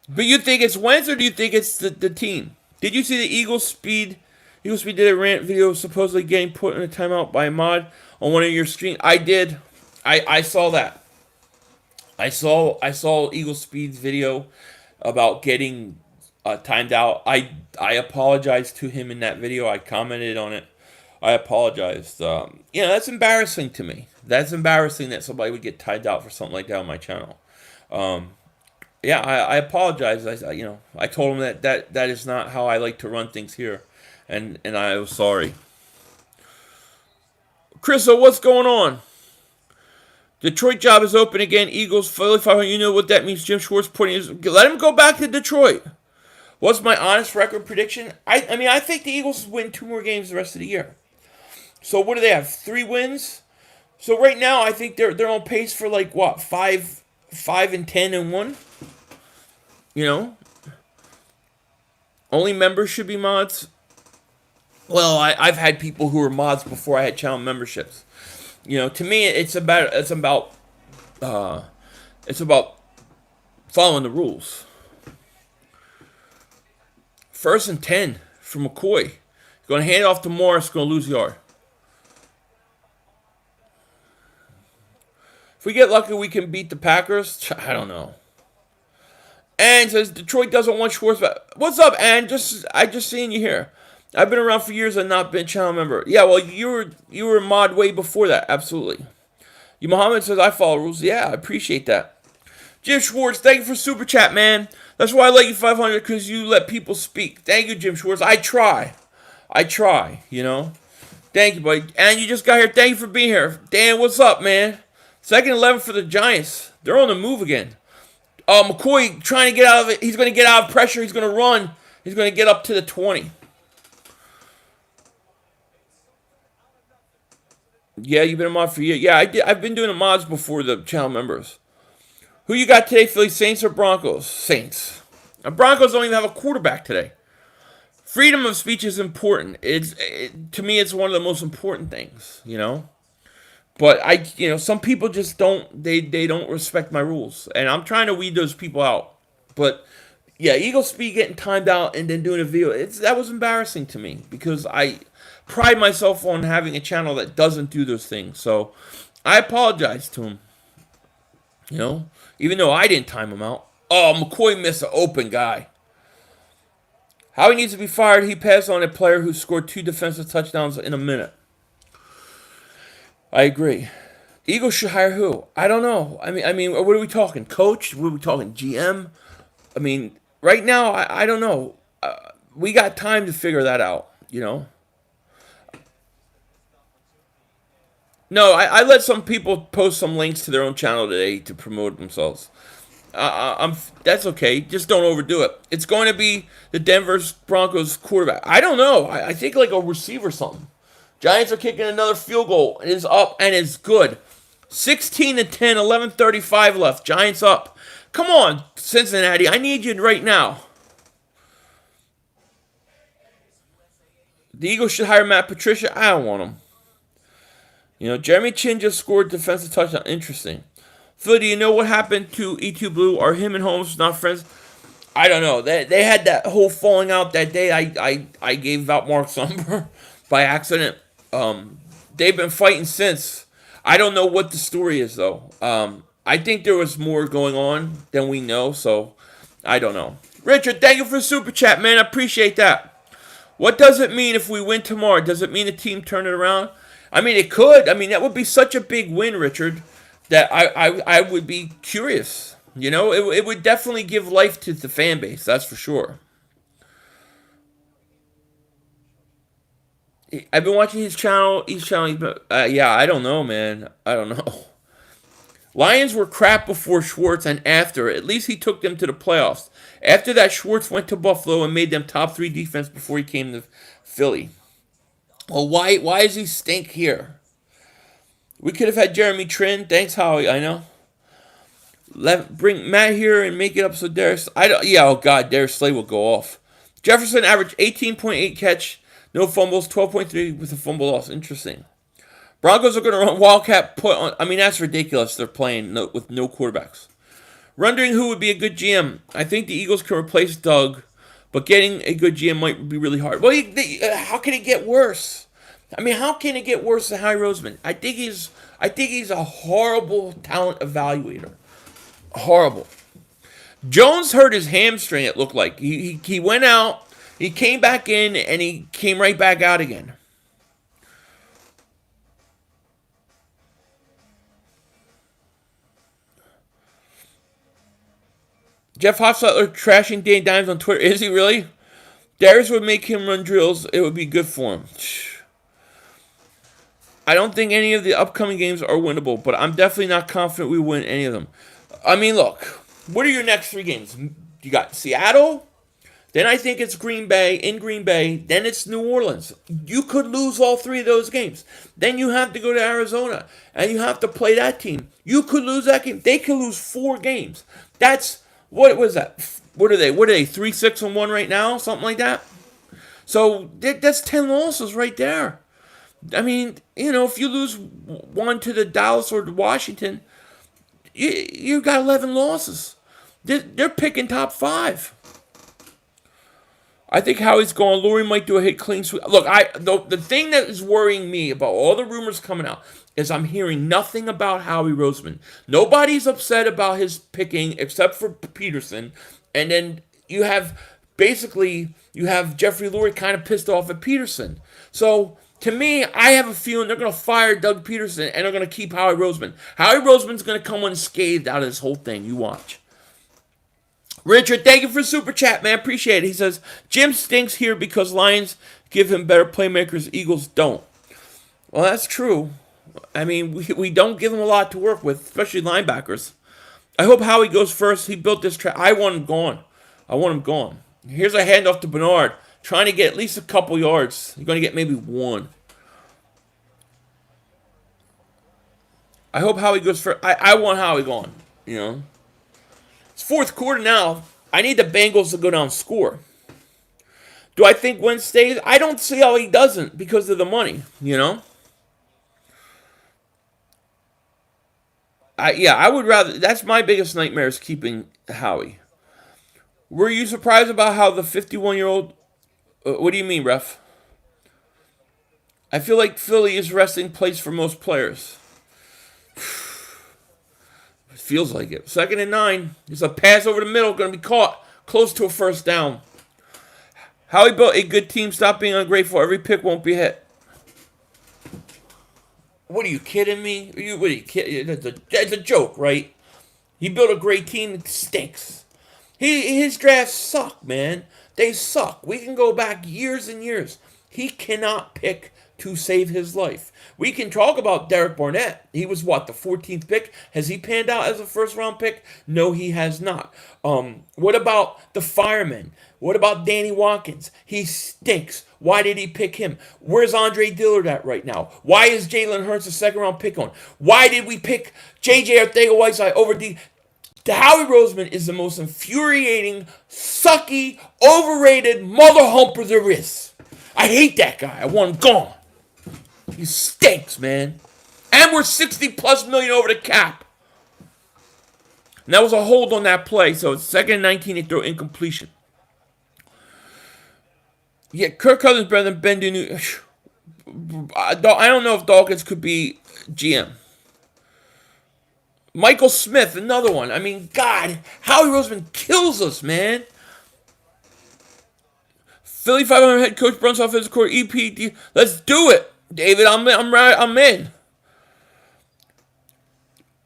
But you think it's Wentz, or do you think it's the team? Did you see the Eagles Speed did a rant video supposedly getting put in a timeout by a mod on one of your streams? I did. I saw that. I saw Eagles Speed's video about getting timed out. I apologized to him in that video. I commented on it. I apologized. That's embarrassing to me. That's embarrassing that somebody would get timed out for something like that on my channel. I apologize. I told him that is not how I like to run things here, and I was sorry. Chris, what's going on? Detroit job is open again. Eagles, Philly 500. You know what that means. Jim Schwartz let him go back to Detroit. What's my honest record prediction? I think the Eagles win 2 more games the rest of the year. So what do they have? 3 wins. So right now I think they're on pace for like what 5-10-1. You know, only members should be mods. Well, I've had people who were mods before I had channel memberships. You know, to me, it's about following the rules. 1st and 10 for McCoy. Going to hand it off to Morris. Going to lose yard. If we get lucky, we can beat the Packers. I don't know. Ann says Detroit doesn't want Schwartz back. What's up, Ann? I just seen you here. I've been around for years and not been a channel member. Yeah, well, you were a mod way before that. Absolutely. Muhammad says I follow rules. Yeah, I appreciate that. Jim Schwartz, thank you for super chat, man. That's why I let you 500 because you let people speak. Thank you, Jim Schwartz. I try. You know. Thank you, buddy. And you just got here. Thank you for being here. Dan, what's up, man? Second 11 for the Giants. They're on the move again. McCoy trying to get out of it. He's going to get out of pressure. He's going to run. He's going to get up to the 20. Yeah, you've been a mod for a year. Yeah, I did. I've been doing the mods before the channel members. Who you got today, Philly? Saints or Broncos? Saints. The Broncos don't even have a quarterback today. Freedom of speech is important. To me, it's one of the most important things, you know. But some people just don't. They don't respect my rules, and I'm trying to weed those people out. But yeah, Eagle Speed getting timed out and then doing a video. That was embarrassing to me because I pride myself on having a channel that doesn't do those things. So I apologize to him. You know, even though I didn't time him out. Oh, McCoy missed an open guy. How he needs to be fired. He passed on a player who scored 2 defensive touchdowns in a minute. I agree. Eagles should hire who? I don't know. I mean, what are we talking? Coach? What are we talking? GM? I mean, right now, I don't know. We got time to figure that out, you know? No, I let some people post some links to their own channel today to promote themselves. That's okay. Just don't overdo it. It's going to be the Denver Broncos quarterback. I don't know. I think like a receiver or something. Giants are kicking another field goal. It is up and it's good. 16-10, 11:35 left. Giants up. Come on, Cincinnati. I need you right now. The Eagles should hire Matt Patricia. I don't want him. You know, Jeremy Chin just scored defensive touchdown. Interesting. Phil, do you know what happened to E2 Blue? Are him and Holmes not friends? I don't know. They had that whole falling out that day. I gave out Mark's number by accident. They've been fighting since. I don't know what the story is, though. I think there was more going on than we know, so I don't know. Richard, thank you for the super chat, man. I appreciate that. What does it mean if we win tomorrow? Does it mean the team turned it around? I mean, it could. I mean, that would be such a big win, Richard, that I would be curious. You know, it would definitely give life to the fan base, that's for sure. I've been watching his channel. Yeah, I don't know, man. I don't know. Lions were crap before Schwartz and after. At least he took them to the playoffs. After that, Schwartz went to Buffalo and made them top 3 defense before he came to Philly. Well, why does he stink here? We could have had Jeremy Trin. Thanks, Howie. I know. Bring Matt here and make it up so Darius. Oh God, Darius Slay will go off. Jefferson averaged 18.8 catch, no fumbles, 12.3 with a fumble loss. Interesting. Broncos are going to run Wildcat put on. I mean, that's ridiculous. They're playing with no quarterbacks. Wondering who would be a good GM. I think the Eagles can replace Doug, but getting a good GM might be really hard. Well, how can it get worse? I mean, how can it get worse than Howie Roseman? I think he's a horrible talent evaluator. Horrible. Jones hurt his hamstring. It looked like he went out, he came back in, and he came right back out again. Jeff Hofstetler trashing Dane Dimes on Twitter. Is he really? Darius would make him run drills. It would be good for him. I don't think any of the upcoming games are winnable, but I'm definitely not confident we win any of them. I mean, look, what are your next 3 games? You got Seattle, then I think it's Green Bay, then it's New Orleans. You could lose all 3 of those games. Then you have to go to Arizona, and you have to play that team. You could lose that game. They could lose 4 games. What was that? What are they? 3-6-1 right now? Something like that? So that's 10 losses right there. I mean, you know, if you lose 1 to the Dallas or the Washington, you got 11 losses. They're picking top 5. I think Howie's going. Lurie might do a hit clean sweep. Look, the thing that is worrying me about all the rumors coming out is I'm hearing nothing about Howie Roseman. Nobody's upset about his picking except for Peterson. And then you have Jeffrey Lurie kind of pissed off at Peterson. So to me, I have a feeling they're going to fire Doug Peterson and they're going to keep Howie Roseman. Howie Roseman's going to come unscathed out of this whole thing. You watch. Richard, thank you for super chat, man. Appreciate it. He says, Jim stinks here because Lions give him better playmakers. Eagles don't. Well, that's true. I mean, we don't give him a lot to work with, especially linebackers. I hope Howie goes first. He built this track. I want him gone. I want him gone. Here's a handoff to Bernard, trying to get at least a couple yards. He's going to get maybe one. I hope Howie goes first. I want Howie gone. You know, it's fourth quarter now. I need the Bengals to go down and score. Do I think Wentz stays? I don't see how he doesn't because of the money. You know. I would rather. That's my biggest nightmare is keeping Howie. Were you surprised about how the 51-year-old? What do you mean, ref? I feel like Philly is resting place for most players. It feels like it. 2nd and 9. It's a pass over the middle. Going to be caught close to a first down. Howie built a good team. Stop being ungrateful. Every pick won't be hit. What are you kidding me? What are you kidding? It's a joke, right? He built a great team. It stinks. His drafts suck, man. They suck. We can go back years and years. He cannot pick to save his life. We can talk about Derek Barnett. He was what, the 14th pick? Has he panned out as a first round pick? No, he has not. What about the fireman? What about Danny Watkins? He stinks. Why did he pick him? Where's Andre Dillard at right now? Why is Jalen Hurts a second round pick on? Why did we pick J.J. Arcega-Whiteside over the Howie Roseman is the most infuriating, sucky, overrated mother humper there is. I hate that guy. I want him gone. He stinks, man. And we're 60 plus million over the cap. And that was a hold on that play. So it's 2nd and 19. They throw incompletion. Yeah, Kirk Cousins better than Ben DiNucci. I don't know if Dawkins could be GM. Michael Smith, another one. I mean, God, Howie Roseman kills us, man. Philly 500 head coach Brunson offensive court EPD. Let's do it, David. I'm in.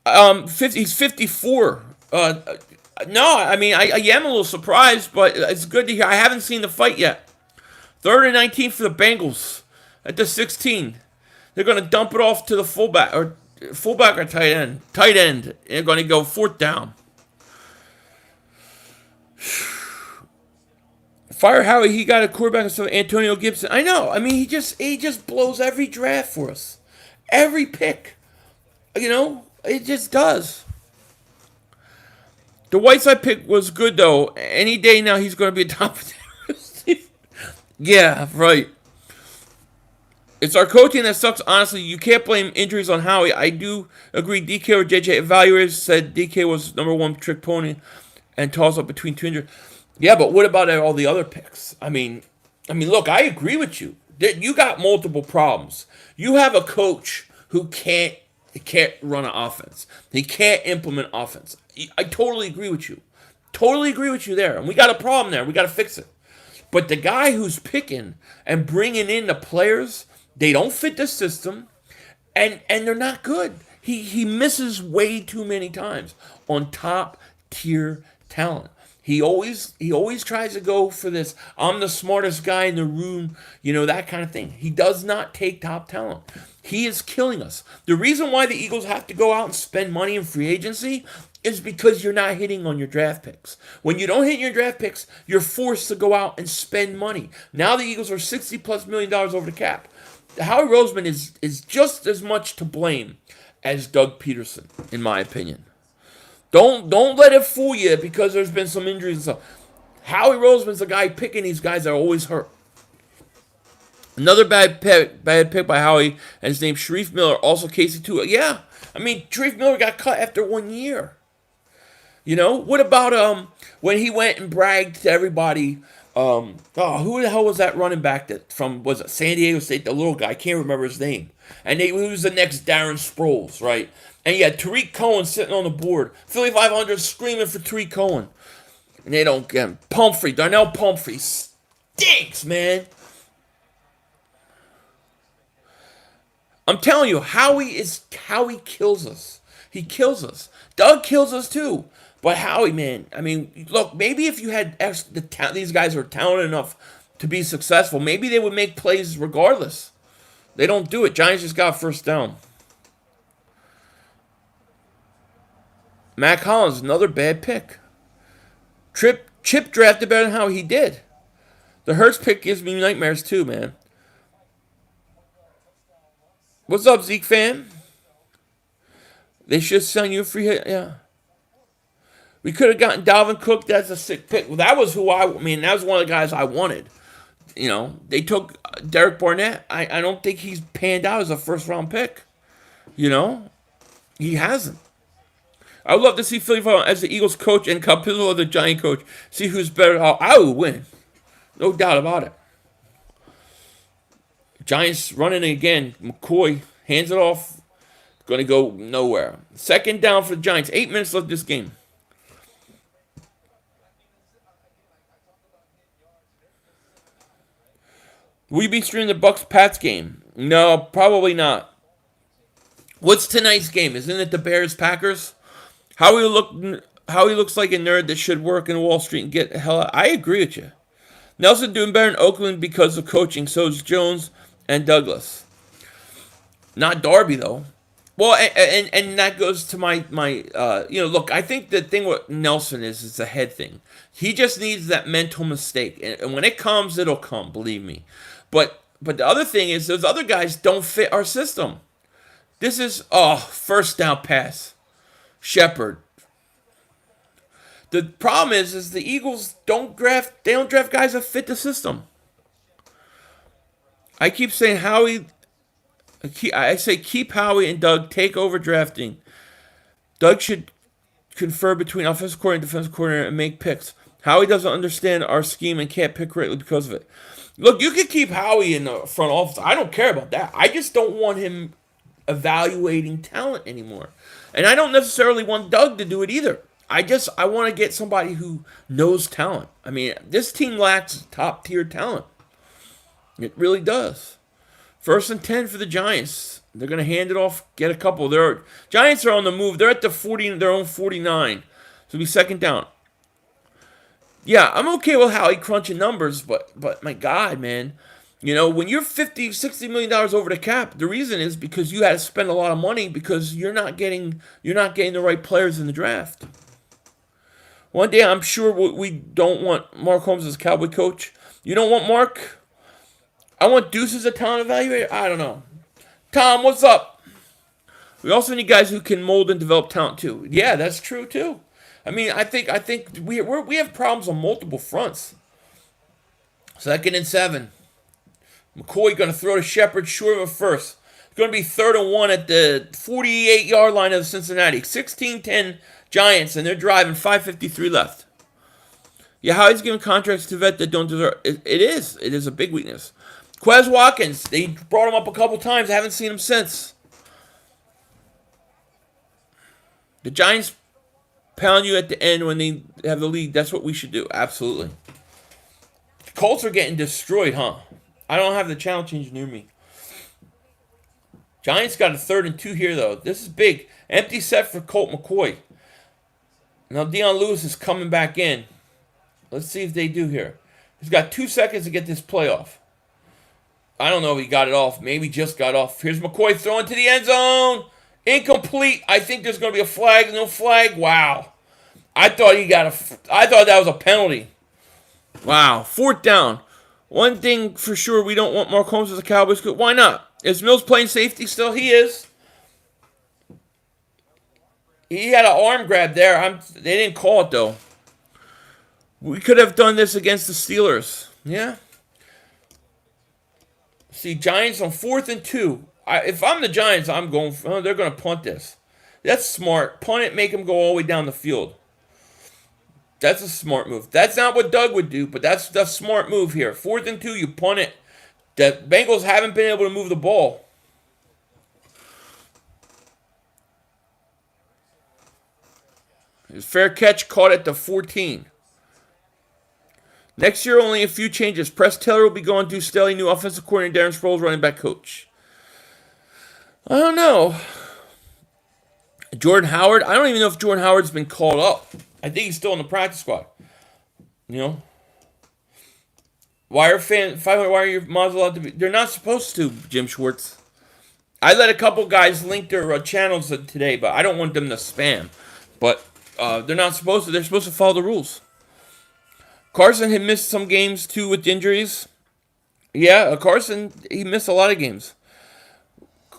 he's 54. No, I mean I am a little surprised, but it's good to hear. I haven't seen the fight yet. 3rd and 19 for the Bengals at the 16. They're going to dump it off to the fullback or tight end. Tight end. They're going to go 4th down. Fire Howie, he got a quarterback instead of Antonio Gibson. I know. I mean, he just blows every draft for us. Every pick. You know, it just does. The Whiteside pick was good, though. Any day now, he's going to be a top 10. Yeah, right. It's our coaching that sucks, honestly. You can't blame injuries on Howie. I do agree. DK or JJ evaluators said DK was number one trick pony and toss up between two injuries. Yeah, but what about all the other picks? I mean, look, I agree with you. You got multiple problems. You have a coach who can't run an offense. He can't implement offense. I totally agree with you. Totally agree with you there. And we got a problem there. We got to fix it. But the guy who's picking and bringing in the players, they don't fit the system, and they're not good. He misses way too many times on top tier talent. He always tries to go for this. I'm the smartest guy in the room, that kind of thing. He does not take top talent. He is killing us. The reason why the Eagles have to go out and spend money in free agency is because you're not hitting on your draft picks. When you don't hit your draft picks, you're forced to go out and spend money. Now the Eagles are $60 plus million over the cap. Howie Roseman is just as much to blame as Doug Peterson, in my opinion. Don't let it fool you because there's been some injuries and stuff. Howie Roseman's the guy picking these guys that are always hurt. Another bad pick by Howie, and his name Sharif Miller, also Casey too. Yeah, I mean Sharif Miller got cut after 1 year. What about when he went and bragged to everybody? Who the hell was that running back was it San Diego State? The little guy, I can't remember his name. And he was the next Darren Sproles, right? And you had Tariq Cohen sitting on the board. Philly 500 screaming for Tariq Cohen. And they don't get him. Darnell Pumphrey stinks, man. I'm telling you, Howie kills us. He kills us. Doug kills us too. But Howie, man, I mean, look, maybe if you had these guys are talented enough to be successful, maybe they would make plays regardless. They don't do it. Giants just got first down. Mac Hollins, another bad pick. Chip drafted better than how he did. The Hurts pick gives me nightmares too, man. What's up, Zeke fan? They should send you a free hit. Yeah. We could have gotten Dalvin Cook. That's a sick pick. Well, that was that was one of the guys I wanted. They took Derek Barnett. I don't think he's panned out as a first round pick. He hasn't. I would love to see Philly as the Eagles coach and Capizzo as the Giant coach. See who's better. I would win. No doubt about it. Giants running again. McCoy hands it off. Going to go nowhere. Second down for the Giants. 8 minutes left this game. Will you be streaming the Bucks-Pats game? No, probably not. What's tonight's game? Isn't it the Bears-Packers? How he looks like a nerd that should work in Wall Street and get the hell out. I agree with you. Nelson doing better in Oakland because of coaching. So is Jones and Douglas. Not Darby, though. Well, and that goes to my look, I think the thing with Nelson is a head thing. He just needs that mental mistake. And when it comes, it'll come, believe me. But the other thing is those other guys don't fit our system. This is, first down pass. Shepard. The problem is the Eagles don't draft guys that fit the system. I keep saying I say keep Howie and Doug, take over drafting. Doug should confer between offensive coordinator and defensive coordinator and make picks. Howie doesn't understand our scheme and can't pick correctly because of it. Look, you can keep Howie in the front office. I don't care about that. I just don't want him evaluating talent anymore. And I don't necessarily want Doug to do it either. I want to get somebody who knows talent. I mean, this team lacks top-tier talent. It really does. 1st and 10 for the Giants. They're going to hand it off, get a couple. Giants are on the move. They're at their own 49. So it'll be second down. Yeah, I'm okay with how he crunching numbers, but my God, man. When you're $50-60 million over the cap, the reason is because you had to spend a lot of money because you're not getting the right players in the draft. One day, I'm sure we don't want Mark Holmes as Cowboy coach. You don't want Mark? I want Deuce as a talent evaluator? I don't know. Tom, what's up? We also need guys who can mold and develop talent, too. Yeah, that's true, too. I mean, I think we have problems on multiple fronts. 2nd and 7. McCoy going to throw to Shepard short of a first. It's going to be 3rd and 1 at the 48-yard line of Cincinnati. 16-10 Giants, and they're driving. 5:53 left. Yeah, how he's giving contracts to vet that don't deserve it. It is a big weakness. Quez Watkins, they brought him up a couple times. I haven't seen him since. The Giants pound you at the end when they have the lead. That's what we should do. Absolutely. Colts are getting destroyed, huh? I don't have the channel change near me. Giants got a 3rd and 2 here, though. This is big. Empty set for Colt McCoy. Now Deion Lewis is coming back in. Let's see if they do here. He's got 2 seconds to get this play off. I don't know if he got it off. Maybe just got off. Here's McCoy throwing to the end zone. Incomplete. I think there's going to be a flag. No flag. Wow. I thought that was a penalty. Wow. 4th down. One thing for sure, we don't want Mark Holmes as a Cowboys coach. Why not? Is Mills playing safety still? He is. He had an arm grab there. They didn't call it, though. We could have done this against the Steelers. Yeah. See, Giants on 4th and 2. If I'm the Giants, they're going to punt this. That's smart. Punt it, make them go all the way down the field. That's a smart move. That's not what Doug would do, but that's the smart move here. 4th and 2, you punt it. The Bengals haven't been able to move the ball. His fair catch caught at the 14. Next year, only a few changes. Press Taylor will be going to Stelly, new offensive coordinator, Darren Sproles, running back coach. I don't know. Jordan Howard, I don't even know if Jordan Howard's been called up. I think he's still in the practice squad. why are your mods allowed to be? They're not supposed to, Jim Schwartz. I let a couple guys link their channels today, but I don't want them to spam. But they're not supposed to. They're supposed to follow the rules. Carson had missed some games too with injuries. Yeah, Carson, he missed a lot of games.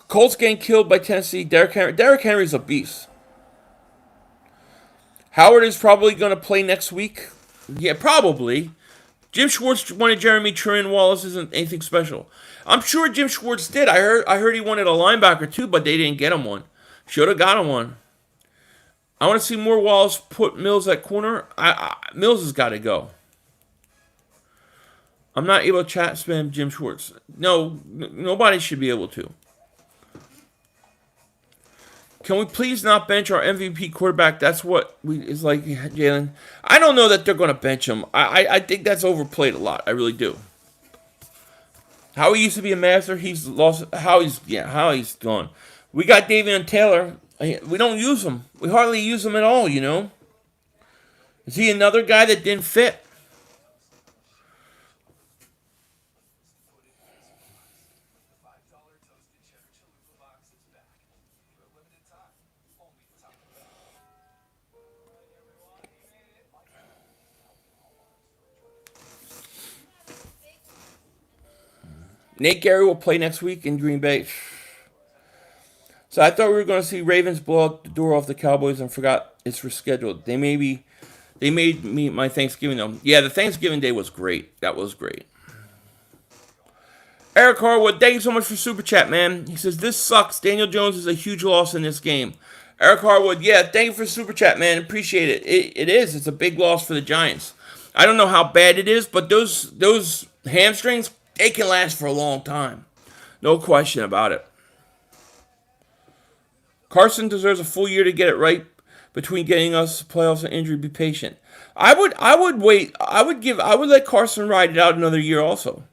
Colts getting killed by Tennessee. Derrick Henry's a beast. Howard is probably going to play next week. Yeah, probably. Jim Schwartz wanted Jeremy Trin. Wallace isn't anything special. I'm sure Jim Schwartz did. I heard he wanted a linebacker too, but they didn't get him one. Should have got him one. I want to see more Wallace put Mills at corner. Mills has got to go. I'm not able to chat spam Jim Schwartz. No, nobody should be able to. Can we please not bench our MVP quarterback? That's what is like, Jalen. I don't know that they're going to bench him. I think that's overplayed a lot. I really do. How he used to be a master, he's lost. How he's gone. We got Davion Taylor. We don't use him. We hardly use him at all, you know. Is he another guy that didn't fit? Nate Gary will play next week in Green Bay. So I thought we were going to see Ravens blow out the door off the Cowboys and forgot it's rescheduled. They made me my Thanksgiving though. Yeah, the Thanksgiving day was great. That was great. Eric Harwood, thank you so much for Super Chat, man. He says, this sucks. Daniel Jones is a huge loss in this game. Eric Harwood, yeah, thank you for Super Chat, man. Appreciate it. It is. It's a big loss for the Giants. I don't know how bad it is, but those hamstrings, they can last for a long time. No question about it. Carson deserves a full year to get it right between getting us playoffs and injury. Be patient. I would wait. I would let Carson ride it out another year also.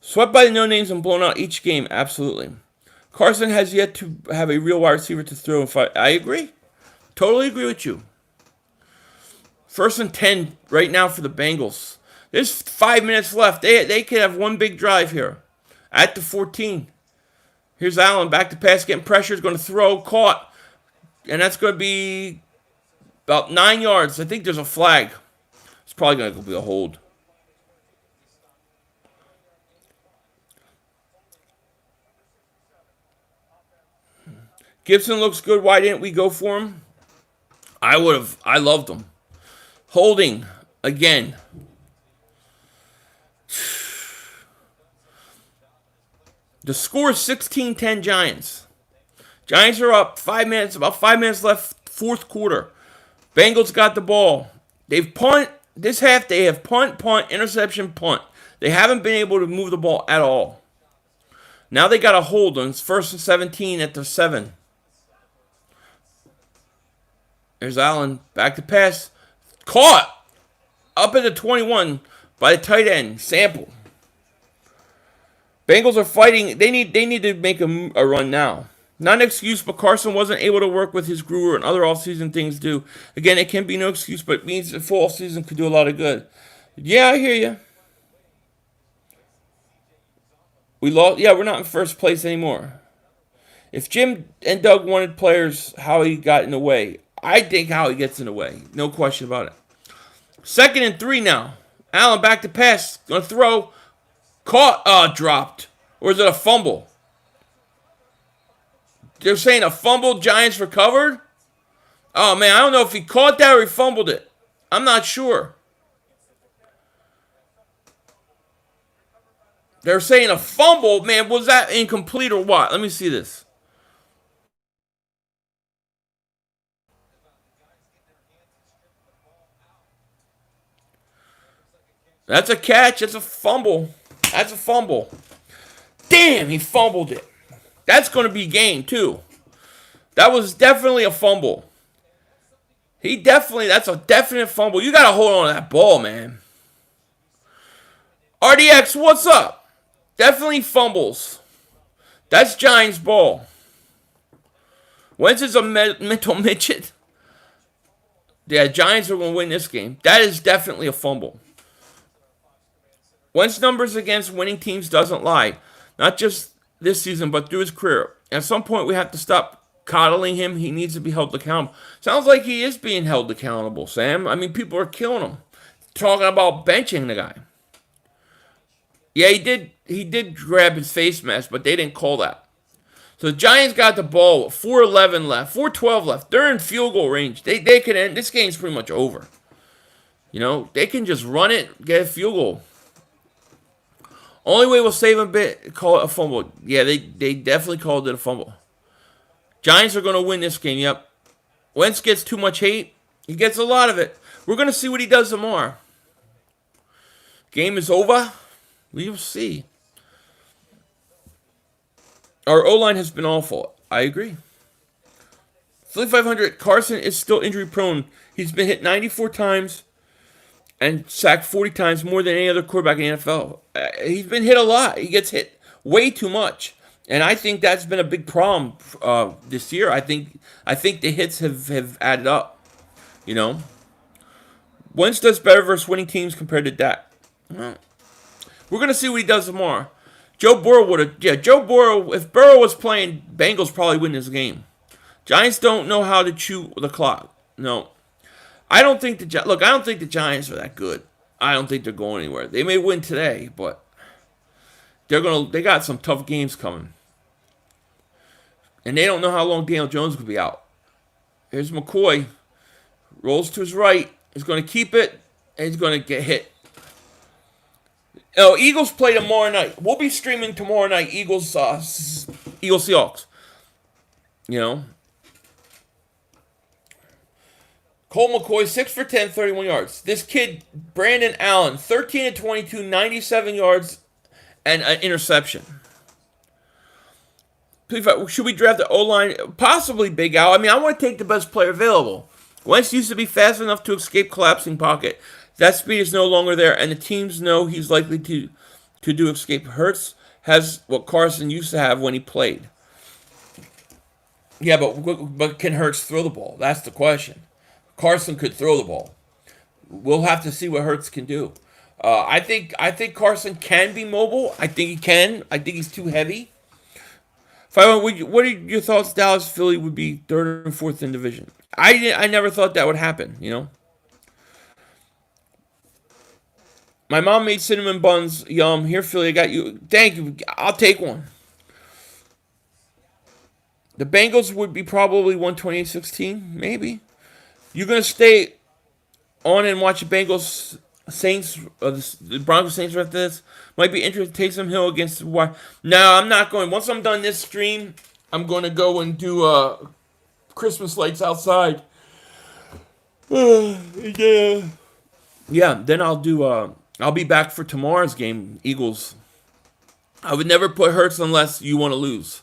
Swept by the no-names and blown out each game, absolutely. Carson has yet to have a real wide receiver to throw and fight. I agree. Totally agree with you. 1st and 10 right now for the Bengals. There's 5 minutes left. They could have one big drive here. At the 14. Here's Allen, back to pass, getting pressure. Is going to throw, caught. And that's going to be about 9 yards. I think there's a flag. It's probably going to be a hold. Gibson looks good. Why didn't we go for him? I would have. I loved him. Holding again. The score is 16-10 Giants. Giants are up 5 minutes. About 5 minutes left. 4th quarter. Bengals got the ball. They've punt. This half they have punt, interception, punt. They haven't been able to move the ball at all. Now they got a hold on 1st and 17 at the 7. There's Allen. Back to pass. Caught. Up at the 21 by the tight end. Sample. Bengals are fighting. They need to make a run now. Not an excuse, but Carson wasn't able to work with his Brewer and other offseason things do. Again, it can be no excuse, but it means the full offseason could do a lot of good. Yeah, I hear you. We lost. Yeah, we're not in first place anymore. If Jim and Doug wanted players, Howie got in the way. I think Howie gets in the way. No question about it. 2nd and 3 now. Allen back to pass. Gonna throw. Caught. Dropped. Or is it a fumble? They're saying a fumble. Giants recovered. Oh man, I don't know if he caught that or he fumbled it. I'm not sure. They're saying a fumble. Man, was that incomplete or what? Let me see this. That's a catch. It's a fumble. That's a fumble. Damn, he fumbled it. That's going to be game, too. That was definitely a fumble. That's a definite fumble. You got to hold on to that ball, man. RDX, what's up? Definitely fumbles. That's Giants ball. Wentz is a mental midget. Yeah, Giants are going to win this game. That is definitely a fumble. Wentz numbers against winning teams doesn't lie. Not just this season, but through his career. At some point, we have to stop coddling him. He needs to be held accountable. Sounds like he is being held accountable, Sam. I mean, people are killing him. Talking about benching the guy. Yeah, he did. He did grab his face mask, but they didn't call that. So the Giants got the ball with 4:11 left, 4:12 left. They're in field goal range. They can end. This game's pretty much over. You know, they can just run it, get a field goal. Only way we'll save a bit, call it a fumble. Yeah, they definitely called it a fumble. Giants are going to win this game, yep. Wentz gets too much hate. He gets a lot of it. We're going to see what he does tomorrow. Game is over. We will see. Our O-line has been awful. I agree. 3,500. Carson is still injury prone. He's been hit 94 times and sacked 40 times, more than any other quarterback in the NFL. He's been hit a lot. He gets hit way too much. And I think that's been a big problem this year. I think the hits have added up. You know? Wentz does better versus winning teams compared to Dak. Well, we're going to see what he does tomorrow. Joe Burrow would have... Yeah, Joe Burrow... If Burrow was playing, Bengals probably win this game. Giants don't know how to chew the clock. No. I don't think the Giants are that good. I don't think they're going anywhere. They may win today, but they got some tough games coming. And they don't know how long Daniel Jones could be out. Here's McCoy. Rolls to his right. He's going to keep it, and he's going to get hit. Oh, Eagles play tomorrow night. We'll be streaming tomorrow night. Eagles Seahawks. You know. Cole McCoy, 6 for 10, 31 yards. This kid, Brandon Allen, 13 and 22, 97 yards, and an interception. Should we draft the O-line? Possibly Big Al. I mean, I want to take the best player available. Wentz used to be fast enough to escape collapsing pocket. That speed is no longer there, and the teams know he's likely to do escape. Hurts has what Carson used to have when he played. Yeah, but can Hurts throw the ball? That's the question. Carson could throw the ball. We'll have to see what Hurts can do. I think Carson can be mobile. I think he can. I think he's too heavy. What are your thoughts? Dallas, Philly would be third and fourth in division. I never thought that would happen. You know. My mom made cinnamon buns. Yum. Here, Philly, I got you. Thank you. I'll take one. The Bengals would be probably 128-16, maybe. You're going to stay on and watch the Bengals Saints, the Broncos Saints after this? Might be interesting. Taysom Hill against the Wire. No, I'm not going. Once I'm done this stream, I'm going to go and do Christmas lights outside. Yeah. Yeah, then I'll do, I'll be back for tomorrow's game, Eagles. I would never put Hurts unless you want to lose.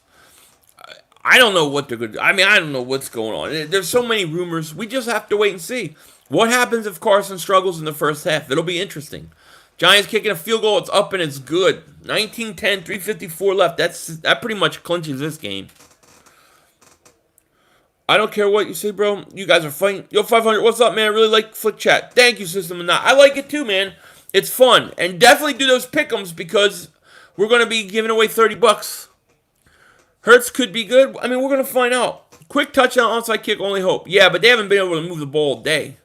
I don't know what they're going to do. I mean, I don't know what's going on. There's so many rumors. We just have to wait and see. What happens if Carson struggles in the first half? It'll be interesting. Giants kicking a field goal. It's up and it's good. 19-10, 3:54 left. That pretty much clinches this game. I don't care what you say, bro. You guys are fighting. Yo, 500, what's up, man? I really like Flick Chat. Thank you, System of Not. I like it too, man. It's fun. And definitely do those pick'ems because we're going to be giving away $30. Hurts could be good. I mean, we're going to find out. Quick touchdown, onside kick, only hope. Yeah, but they haven't been able to move the ball all day.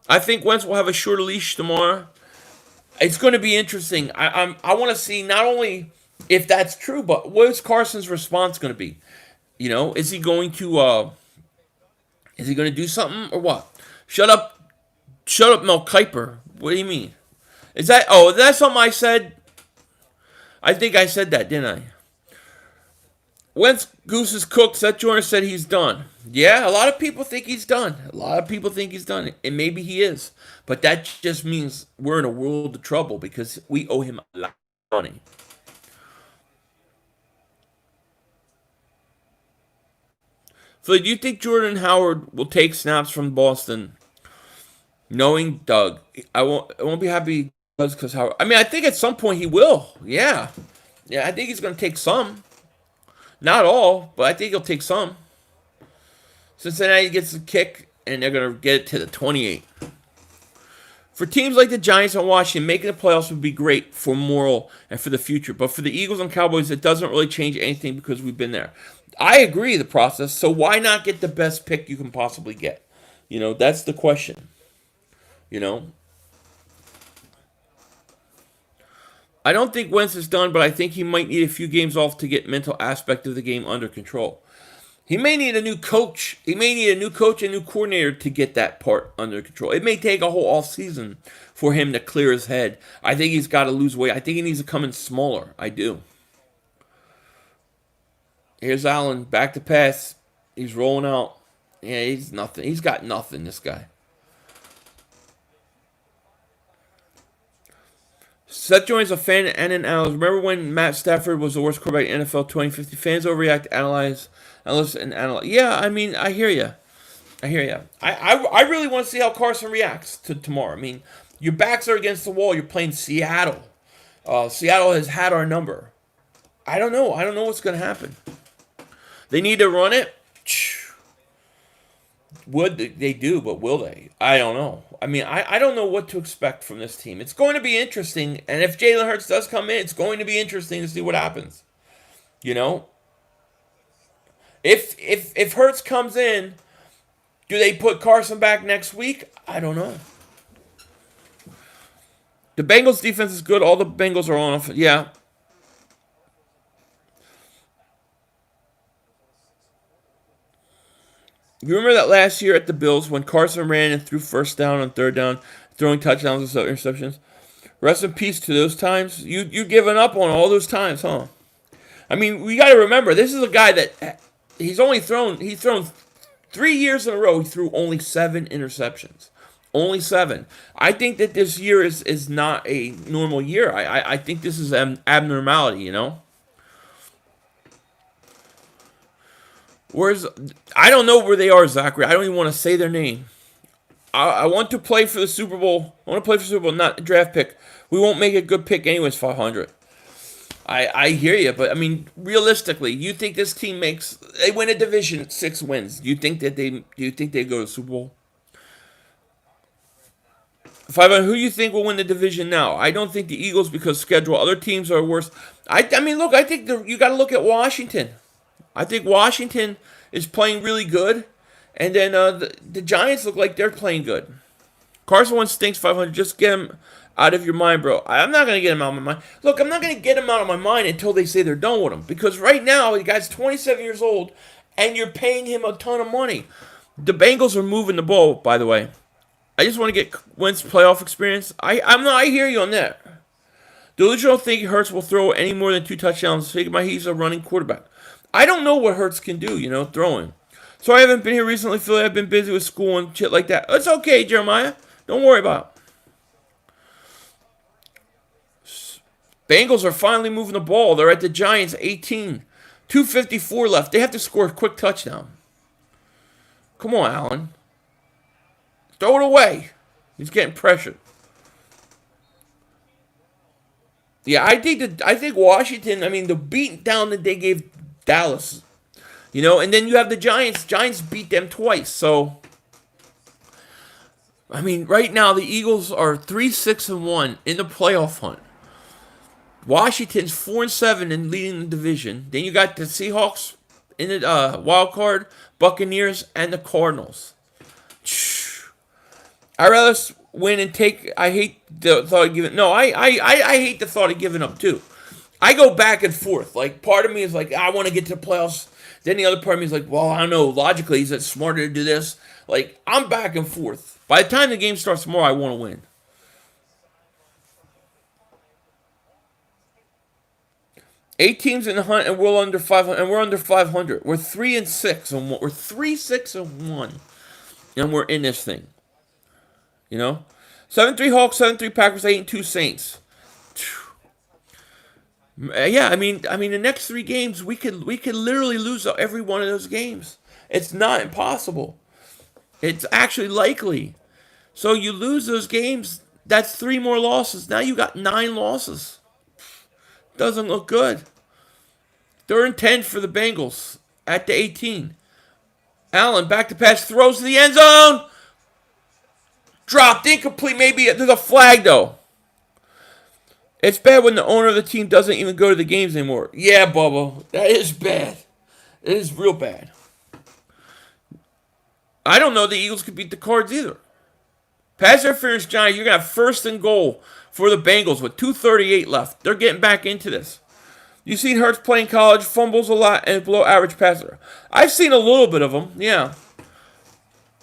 I think Wentz will have a shorter leash tomorrow. It's going to be interesting. I want to see not only if that's true, but what is Carson's response going to be? You know, is he going to do something or what? Shut up, Mel Kiper. What do you mean? Is that something I said? I think I said that, didn't I? Wentz Goose is cooked. Seth Joyner said he's done. Yeah, a lot of people think he's done. And maybe he is. But that just means we're in a world of trouble because we owe him a lot of money. So do you think Jordan Howard will take snaps from Boston? Knowing Doug, I won't be happy because Howard. I mean, I think at some point he will. Yeah, I think he's going to take some. Not all, but I think he'll take some. Cincinnati gets the kick, and they're going to get it to the 28. For teams like the Giants and Washington, making the playoffs would be great for moral and for the future. But for the Eagles and Cowboys, it doesn't really change anything because we've been there. I agree the process, so why not get the best pick you can possibly get? That's the question. You know, I don't think Wentz is done, but I think he might need a few games off to get mental aspect of the game under control. He may need a new coach. He may need a new coach and new coordinator to get that part under control. It may take a whole off season for him to clear his head. I think he's got to lose weight. I think he needs to come in smaller. I do. Here's Allen, back to pass. He's rolling out. Yeah, he's nothing. He's got nothing, this guy. Seth Joynes, a fan and an analyst. Remember when Matt Stafford was the worst quarterback in NFL 2050? Fans overreact, analyze, and analyze. Yeah, I mean, I hear you. I really want to see how Carson reacts to tomorrow. I mean, your backs are against the wall. You're playing Seattle. Seattle has had our number. I don't know. I don't know what's going to happen. They need to run it. Would they do, but will they? I don't know. I mean, I don't know what to expect from this team. It's going to be interesting, and if Jalen Hurts does come in, it's going to be interesting to see what happens. If Hurts comes in, do they put Carson back next week? I don't know. The Bengals defense is good. All the Bengals are on. Yeah. You remember that last year at the Bills when Carson ran and threw first down and third down, throwing touchdowns and interceptions? Rest in peace to those times. You've given up on all those times, huh? I mean, we got to remember, this is a guy that he's thrown 3 years in a row. He threw only 7 interceptions. Only 7. I think that this year is not a normal year. I think this is an abnormality, I don't know where they are, Zachary. I don't even want to say their name. I want to play for the Super Bowl. I want to play for the Super Bowl, not a draft pick. We won't make a good pick anyways, 500. I hear you, but I mean, realistically, you think this team they win a division at 6 wins? Do you think they go to the Super Bowl? 500. Who do you think will win the division now? I don't think the Eagles because schedule. Other teams are worse. I mean, look, I think you got to look at Washington. I think Washington is playing really good, and then the Giants look like they're playing good. Carson Wentz stinks. 500. Just get him out of your mind, bro. I'm not going to get him out of my mind. Look, I'm not going to get him out of my mind until they say they're done with him. Because right now, the guy's 27 years old, and you're paying him a ton of money. The Bengals are moving the ball, by the way. I just want to get Wentz playoff experience. I hear you on that. Delusional think Hurts will throw any more than 2 touchdowns. He's a running quarterback. I don't know what Hurts can do, throwing. So I haven't been here recently, Philly. I've been busy with school and shit like that. It's okay, Jeremiah. Don't worry about it. Bengals are finally moving the ball. They're at the Giants, 18. 2:54 left. They have to score a quick touchdown. Come on, Allen. Throw it away. He's getting pressured. Yeah, I think Washington, I mean, the beat down that they gave Dallas, and then you have the Giants. Giants beat them twice. So, I mean, right now the Eagles are 3-6-1 in the playoff hunt. Washington's 4-7 and leading the division. Then you got the Seahawks in the wild card, Buccaneers, and the Cardinals. I'd rather win and take. I hate the thought of giving. No, I hate the thought of giving up too. I go back and forth. Like, part of me is like, I want to get to the playoffs. Then the other part of me is like, well, I don't know. Logically, is it smarter to do this? Like, I'm back and forth. By the time the game starts tomorrow, I want to win. Eight teams in the hunt, and we're under 500. And we're under 500. We're 3-6, and we're 3-6-1, and we're in this thing. 7-3 Hawks, 7-3 Packers, 8-2 Saints. Yeah, I mean, the next 3 games we could literally lose every one of those games. It's not impossible. It's actually likely. So you lose those games, that's 3 more losses. Now you got 9 losses. Doesn't look good. 3rd and 10 for the Bengals at the 18. Allen back to pass, throws to the end zone. Dropped, incomplete, maybe there's a flag though. It's bad when the owner of the team doesn't even go to the games anymore. Yeah, Bubba, that is bad. It is real bad. I don't know the Eagles could beat the Cards either. Pass interference, Giants. You're going to have first and goal for the Bengals with 2:38 left. They're getting back into this. You've seen Hurts play in college, fumbles a lot, and below average passer. I've seen a little bit of him, yeah.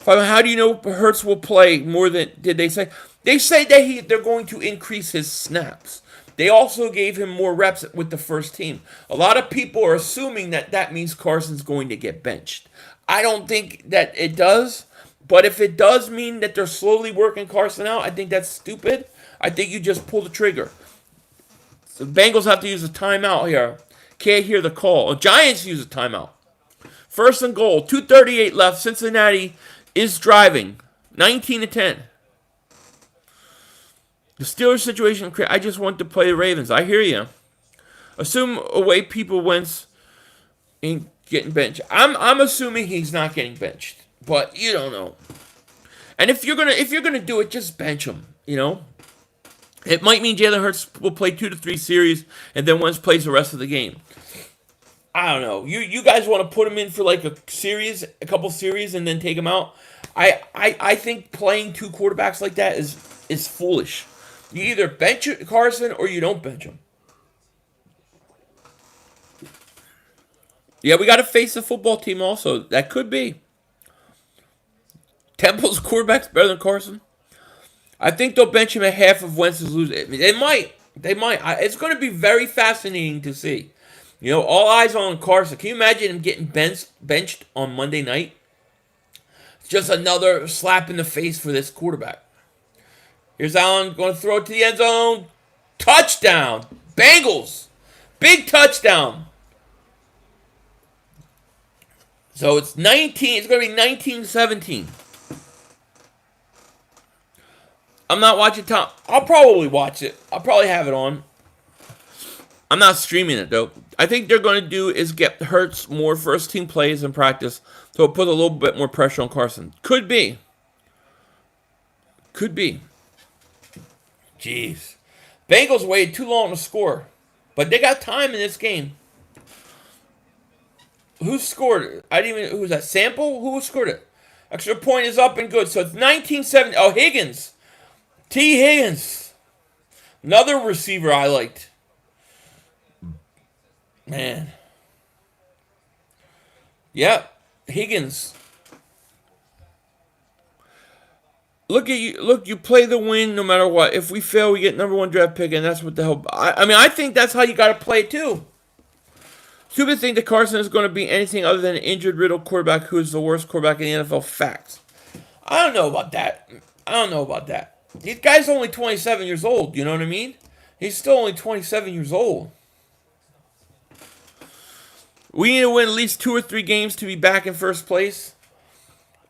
How do you know Hurts will play more than, did they say? They say that they're going to increase his snaps. They also gave him more reps with the first team. A lot of people are assuming that that means Carson's going to get benched. I don't think that it does, but if it does mean that they're slowly working Carson out, I think that's stupid. I think you just pull the trigger. So the Bengals have to use a timeout here. Can't hear the call. The Giants use a timeout. First and goal, 2:38 left. Cincinnati is driving, 19-10. The Steelers situation, I just want to play the Ravens. I hear you. Assume away people wins in getting benched. I'm assuming he's not getting benched, but you don't know. And if you're gonna do it, just bench him. You know, it might mean Jalen Hurts will play 2 to 3 series, and then Wentz plays the rest of the game. I don't know. You guys want to put him in for like a couple series, and then take him out? I think playing two quarterbacks like that is foolish. You either bench Carson or you don't bench him. Yeah, we got to face the football team also. That could be. Temple's quarterback's better than Carson. I think they'll bench him at half of Wentz's losing. I mean, they might. It's going to be very fascinating to see. You know, all eyes on Carson. Can you imagine him getting benched on Monday night? It's just another slap in the face for this quarterback. Here's Allen going to throw it to the end zone. Touchdown. Bengals. Big touchdown. So it's going to be 19-17. I'm not watching Tom. I'll probably watch it. I'll probably have it on. I'm not streaming it, though. I think they're going to do is get Hurts more first-team plays in practice, so it'll put a little bit more pressure on Carson. Could be. Jeez. Bengals waited too long to score, but they got time in this game. Who scored it? Who was that? Sample? Who scored it? Extra point is up and good, so it's 19-7. Oh, Higgins. T. Higgins. Another receiver I liked. Man. Yep. Higgins. Look at you. Look, you play the win no matter what. If we fail, we get number 1 draft pick, and that's what the hell. I think that's how you got to play it, too. Stupid think that Carson is going to be anything other than an injured, riddled quarterback who is the worst quarterback in the NFL. Facts. I don't know about that. This guy's only 27 years old. You know what I mean? He's still only 27 years old. We need to win at least 2 or 3 games to be back in first place.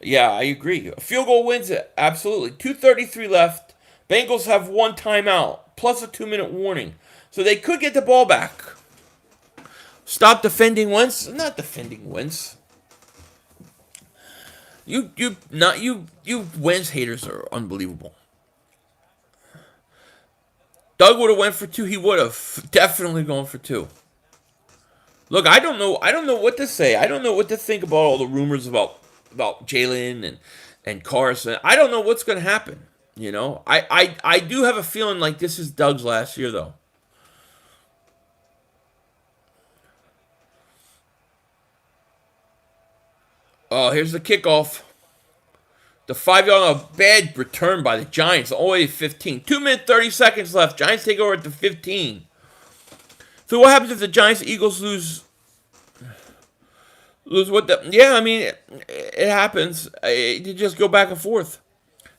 Yeah, I agree. A field goal wins it. Absolutely. 2:33 left. Bengals have 1 timeout, plus a 2-minute warning. So they could get the ball back. Stop defending Wentz. Not defending Wentz. You Wentz haters are unbelievable. Doug would have went for 2. He would have definitely gone for 2. Look, I don't know what to say. I don't know what to think about all the rumors about Jalen and Carson. I don't know what's going to happen. You know, I do have a feeling like this is Doug's last year, though. Oh, here's the kickoff. The 5-yard, a bad return by the Giants. Only 15. 2 minutes, 30 seconds left. Giants take over at the 15. So what happens if the Giants-Eagles lose what the... Yeah, I mean, it happens. You just go back and forth.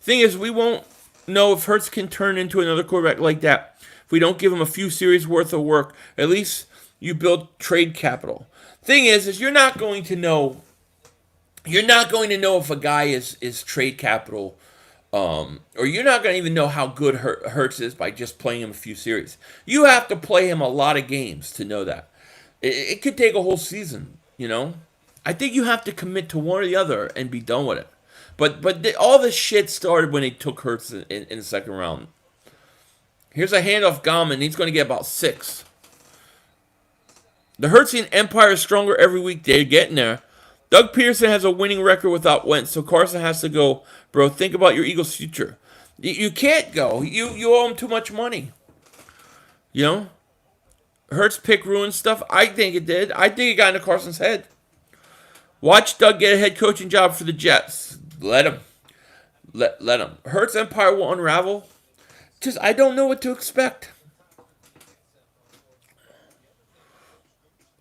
Thing is, we won't know if Hurts can turn into another quarterback like that if we don't give him a few series worth of work. At least you build trade capital. Thing is you're not going to know... You're not going to know if a guy is trade capital, or you're not going to even know how good Hurts is by just playing him a few series. You have to play him a lot of games to know that. It could take a whole season, you know. I think you have to commit to one or the other and be done with it. But all this shit started when they took Hurts in the second round. Here's a handoff Gallman. He's going to get about 6. The Hurtsian Empire is stronger every week. They're getting there. Doug Peterson has a winning record without Wentz, so Carson has to go. Bro, think about your Eagles' future. You can't go. You owe him too much money. You know? Hurts pick ruined stuff? I think it did. I think it got into Carson's head. Watch Doug get a head coaching job for the Jets. Let him. Let him. Hurts Empire will unravel. Just, I don't know what to expect.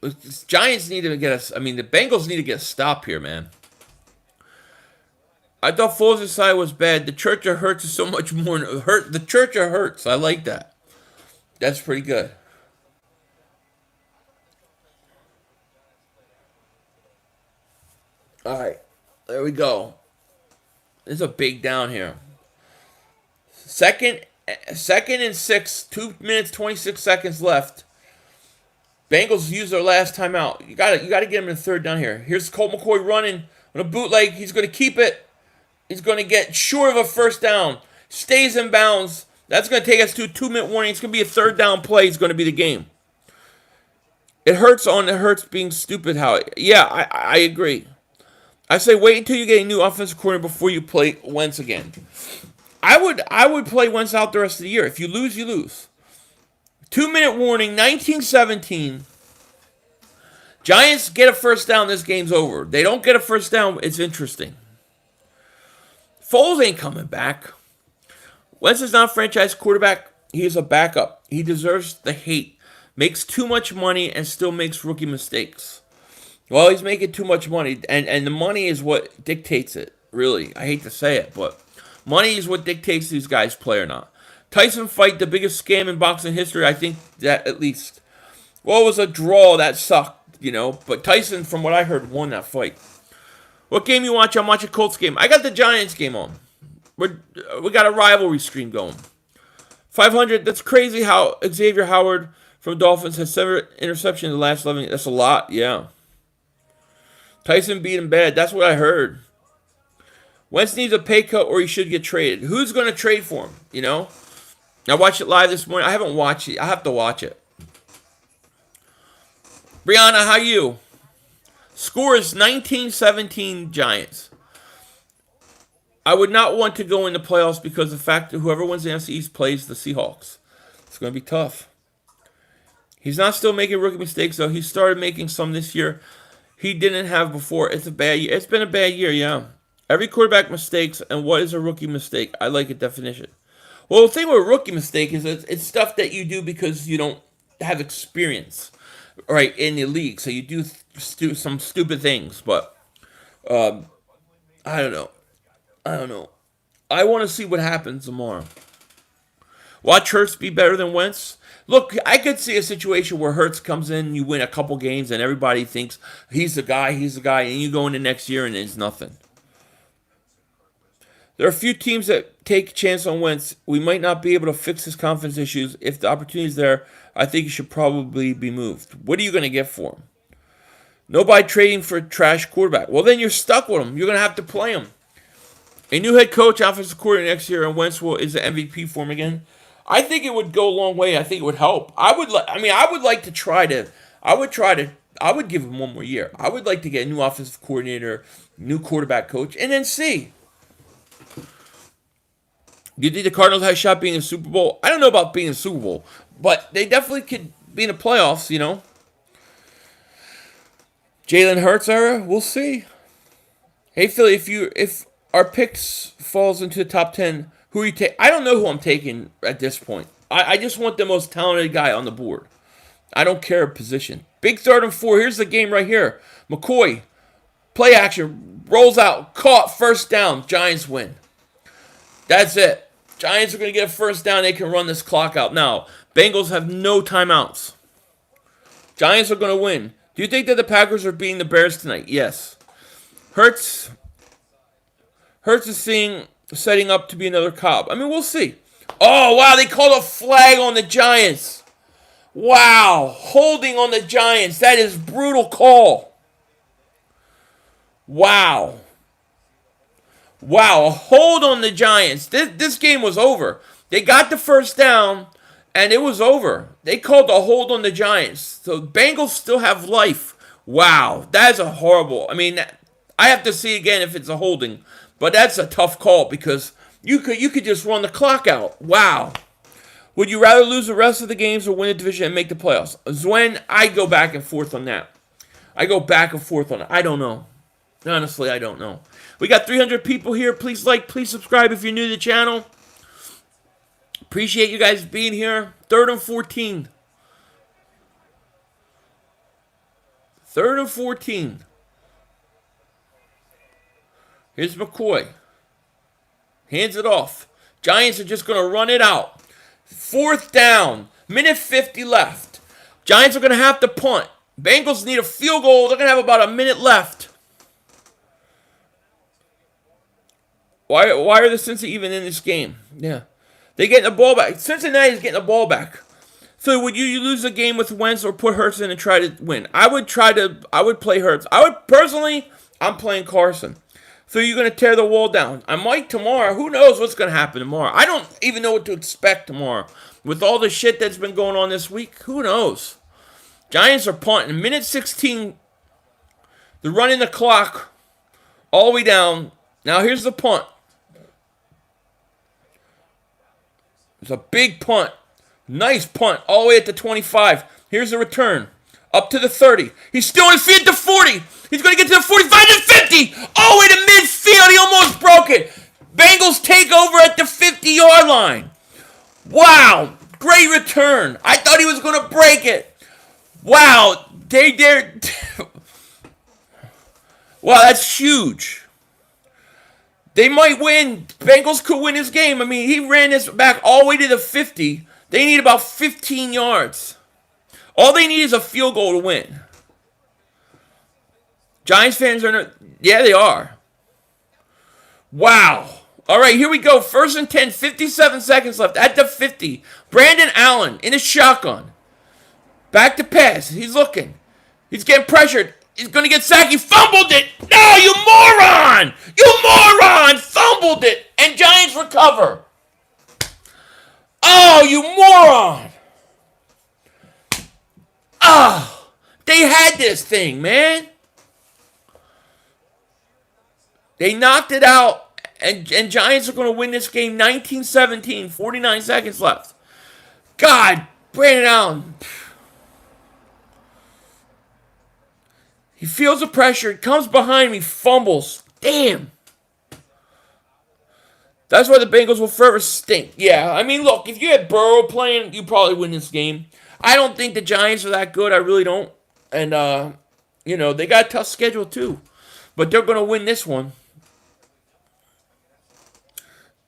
The Giants need to get us. I mean, the Bengals need to get a stop here, man. I thought Foles' side was bad. The Church of Hurts is so much more. The Church of Hurts. I like that. That's pretty good. All right. There we go. This is a big down here. Second and 6. 2 minutes, 26 seconds left. Bengals use their last timeout. You gotta get him in the third down here. Here's Colt McCoy running on a bootleg. He's gonna keep it. He's gonna get short of a first down. Stays in bounds. That's gonna take us to a 2-minute warning. It's gonna be a third down play. It's gonna be the game. It hurts being stupid. Yeah, I agree. I say wait until you get a new offensive coordinator before you play Wentz again. I would play Wentz out the rest of the year. If you lose, you lose. 2-minute warning, 19-17. Giants get a first down, this game's over. They don't get a first down, it's interesting. Foles ain't coming back. Wentz is not a franchise quarterback. He is a backup. He deserves the hate. Makes too much money and still makes rookie mistakes. Well, he's making too much money, and the money is what dictates it, really. I hate to say it, but money is what dictates these guys play or not. Tyson fight, the biggest scam in boxing history. I think that at least. Well, it was a draw that sucked, But Tyson, from what I heard, won that fight. What game you watch? I'm watching Colts game. I got the Giants game on. We got a rivalry stream going. 500. That's crazy how Xavier Howard from Dolphins has 7 interceptions in the last 11. That's a lot, yeah. Tyson beat him bad. That's what I heard. Wentz needs a pay cut or he should get traded. Who's going to trade for him, I watched it live this morning. I haven't watched it. I have to watch it. Brianna, how you? Score is 19-17 Giants. I would not want to go in the playoffs because of the fact that whoever wins the NFC East plays the Seahawks. It's going to be tough. He's not still making rookie mistakes, though. He started making some this year he didn't have before. It's a bad year. It's been a bad year, yeah. Every quarterback mistakes, and what is a rookie mistake? I like a definition. Well, the thing with a rookie mistake is it's stuff that you do because you don't have experience, right, in the league. So you do some stupid things, but I don't know. I want to see what happens tomorrow. Watch Hurts be better than Wentz. Look, I could see a situation where Hurts comes in, you win a couple games, and everybody thinks he's the guy, and you go into next year and it's nothing. There are a few teams that take a chance on Wentz. We might not be able to fix his confidence issues. If the opportunity is there, I think he should probably be moved. What are you going to get for him? Nobody trading for a trash quarterback. Well, then you're stuck with him. You're going to have to play him. A new head coach, offensive coordinator next year, and Wentz is the MVP for him again. I think it would go a long way. I think it would help. I would give him one more year. I would like to get a new offensive coordinator, new quarterback coach, and then see. Do you think the Cardinals have a shot being in the Super Bowl? I don't know about being in the Super Bowl, but they definitely could be in the playoffs, Jalen Hurts era, we'll see. Hey, Philly, if our picks falls into the top 10, who are you taking? I don't know who I'm taking at this point. I just want the most talented guy on the board. I don't care position. Big 3rd and 4. Here's the game right here. McCoy, play action, rolls out, caught, first down. Giants win. That's it. Giants are going to get a first down. They can run this clock out. Now, Bengals have no timeouts. Giants are going to win. Do you think that the Packers are beating the Bears tonight? Yes. Hurts is setting up to be another Cobb. I mean, we'll see. Oh, wow, they called a flag on the Giants. Wow, holding on the Giants. That is brutal call. Wow. Wow, a hold on the Giants. This game was over. They got the first down, and it was over. They called a hold on the Giants. So Bengals still have life. Wow, that is a horrible. I mean, I have to see again if it's a holding, but that's a tough call because you could just run the clock out. Wow. Would you rather lose the rest of the games or win the division and make the playoffs? Zwen, I go back and forth on that. I go back and forth on it. I don't know. Honestly, I don't know. We got 300 people here. Please like, please subscribe if you're new to the channel. Appreciate you guys being here. 3rd and 14. 3rd and 14. Here's McCoy. Hands it off. Giants are just going to run it out. 4th down. Minute 50 left. Giants are going to have to punt. Bengals need a field goal. They're going to have about a minute left. Why are the Cincy even in this game? Yeah. They getting the ball back. Cincinnati's getting the ball back. So would you lose the game with Wentz or put Hurts in and try to win? I would play Hurts. I'm playing Carson. So you're going to tear the wall down. I might tomorrow. Who knows what's going to happen tomorrow? I don't even know what to expect tomorrow. With all the shit that's been going on this week, who knows? Giants are punting. Minute 16. They're running the clock all the way down. Now here's the punt. It's a big punt. Nice punt all the way at the 25. Here's the return. Up to the 30. He's still in his feet at the 40. He's going to get to the 45 and 50. All the way to midfield. He almost broke it. Bengals take over at the 50-yard line. Wow. Great return. I thought he was going to break it. Wow. Wow, that's huge. They might win. Bengals could win this game. I mean, he ran this back all the way to the 50. They need about 15 yards. All they need is a field goal to win. Giants fans are not... Yeah, they are. Wow. All right, here we go. 1st and 10, 57 seconds left at the 50. Brandon Allen in a shotgun. Back to pass. He's looking. He's getting pressured. He's going to get sacked. He fumbled it. No, you moron. You moron. Fumbled it. And Giants recover. Oh, you moron. Oh, they had this thing, man. They knocked it out. And Giants are going to win this game 19-17. 49 seconds left. God, Brandon Allen. He feels the pressure. Comes behind me. Fumbles. Damn. That's why the Bengals will forever stink. Yeah, I mean, look, if you had Burrow playing, you probably win this game. I don't think the Giants are that good. I really don't. And, they got a tough schedule too. But they're going to win this one.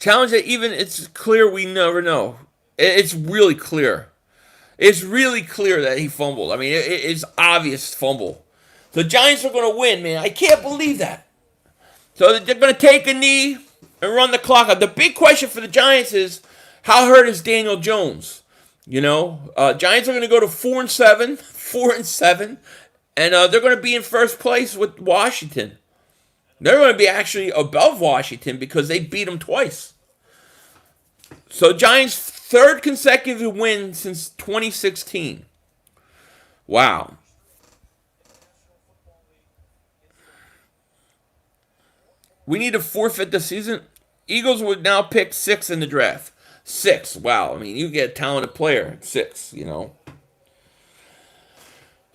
Challenge that even it's clear we never know. It's really clear. It's really clear that he fumbled. I mean, it's obvious fumble. The Giants are going to win, man. I can't believe that. So they're going to take a knee and run the clock out. The big question for the Giants is, how hurt is Daniel Jones? Giants are going to go to 4-7, 4-7, and they're going to be in first place with Washington. They're going to be actually above Washington because they beat them twice. So Giants' 3rd consecutive win since 2016. Wow. We need to forfeit the season. Eagles would now pick 6 in the draft. 6. Wow. I mean, you get a talented player at 6,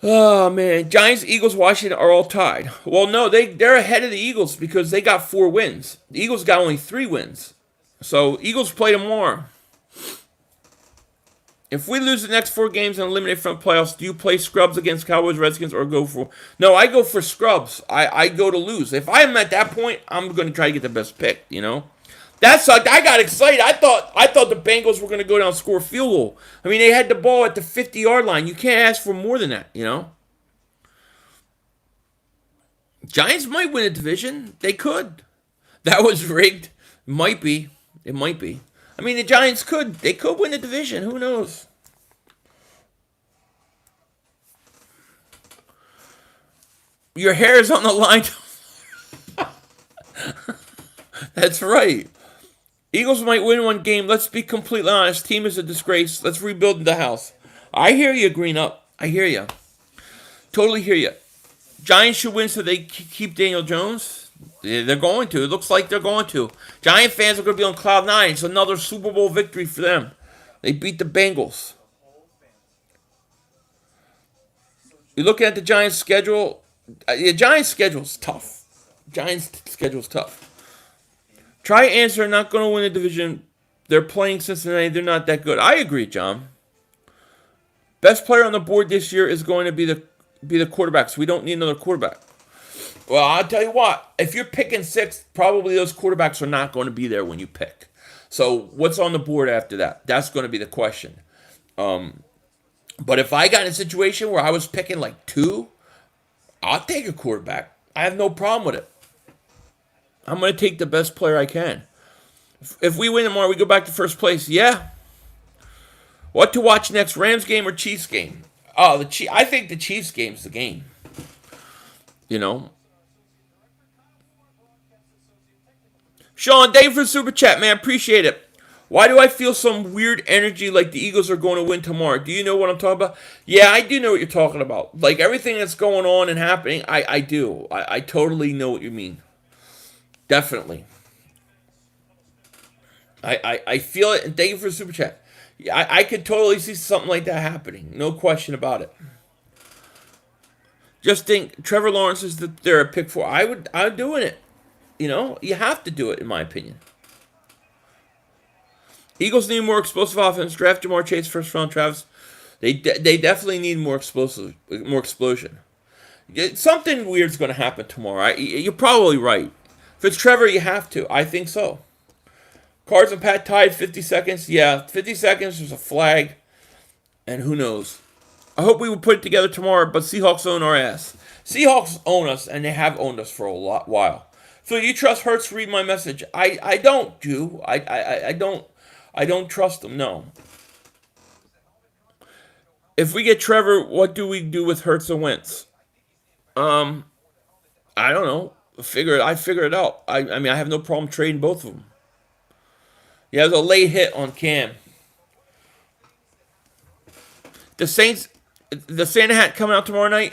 Oh, man. Giants, Eagles, Washington are all tied. Well, no, they're ahead of the Eagles because they got 4 wins. The Eagles got only 3 wins. So, Eagles play them more. If we lose the next 4 games and eliminate from playoffs, do you play scrubs against Cowboys, Redskins, or go for... No, I go for scrubs. I go to lose. If I'm at that point, I'm going to try to get the best pick, That sucked. I got excited. I thought the Bengals were going to go down and score a field goal. I mean, they had the ball at the 50-yard line. You can't ask for more than that, Giants might win a division. They could. That was rigged. Might be. It might be. I mean, the Giants could. They could win the division. Who knows? Your hair is on the line. That's right. Eagles might win one game. Let's be completely honest. Team is a disgrace. Let's rebuild the house. I hear you, Green Up. I hear you. Totally hear you. Giants should win so they keep Daniel Jones. Yeah, they're going to. It looks like they're going to. Giant fans are going to be on cloud nine. It's another Super Bowl victory for them. They beat the Bengals. You look at the Giants' schedule. The Giants' schedule's tough. Giants' schedule's tough. Try answer. Not going to win the division. They're playing Cincinnati. They're not that good. I agree, John. Best player on the board this year is going to be the quarterback. So we don't need another quarterback. Well, I'll tell you what. If you're picking sixth, probably those quarterbacks are not going to be there when you pick. So what's on the board after that? That's going to be the question. But if I got in a situation where I was picking like two, I'll take a quarterback. I have no problem with it. I'm going to take the best player I can. If we win tomorrow, we go back to first place. Yeah. What to watch next? Rams game or Chiefs game? Oh, I think the Chiefs game's the game. You know. Sean, thank you for the super chat, man. Appreciate it. Why do I feel some weird energy like the Eagles are going to win tomorrow? Do you know what I'm talking about? Yeah, I do know what you're talking about. Like everything that's going on and happening, I do. I totally know what you mean. Definitely. I feel it, and thank you for the super chat. Yeah, I could totally see something like that happening. No question about it. Just think, Trevor Lawrence is they're a pick four. I'm doing it. You know, you have to do it, in my opinion. Eagles need more explosive offense. Draft Jamar Chase first round, Travis. They definitely need more explosion. Something weird's going to happen tomorrow. You're probably right. If it's Trevor, you have to. I think so. Cards and Pat tied 50 seconds. Yeah, 50 seconds. There's a flag. And who knows? I hope we will put it together tomorrow, but Seahawks own our ass. Seahawks own us, and they have owned us for a while. So you trust Hurts to read my message? I don't, Jew. I don't trust them, no. If we get Trevor, what do we do with Hurts and Wentz? I don't know. I'd figure it out. I mean, I have no problem trading both of them. Yeah, there's a late hit on Cam. The Saints, the Santa hat coming out tomorrow night.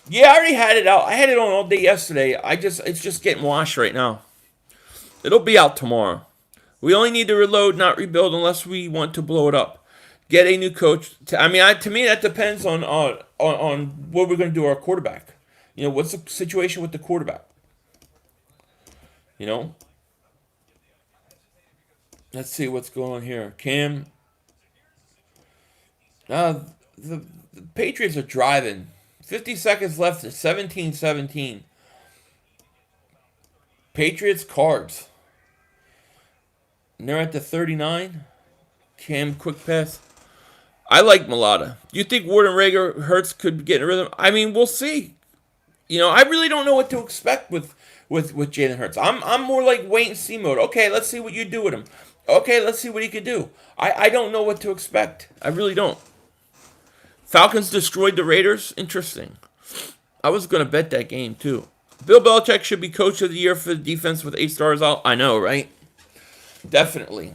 Yeah, I already had it out. I had it on all day yesterday. It's just getting washed right now. It'll be out tomorrow. We only need to reload, not rebuild, unless we want to blow it up. Get a new coach. To me, that depends on what we're going to do with our quarterback. You know, what's the situation with the quarterback? You know? Let's see what's going on here. Cam. The Patriots are driving. 50 seconds left. It's 17-17. Patriots cards. And they're at the 39. Cam, quick pass. I like Mulata. Do you think Ward and Rager Hurts could get in a rhythm? I mean, we'll see. You know, I really don't know what to expect with Jalen Hurts. I'm more like wait and see mode. Okay, let's see what you do with him. Okay, let's see what he could do. I don't know what to expect. I really don't. Falcons destroyed the Raiders. Interesting. I was going to bet that game, too. Bill Belichick should be coach of the year for the defense with 8 stars out. I know, right? Definitely.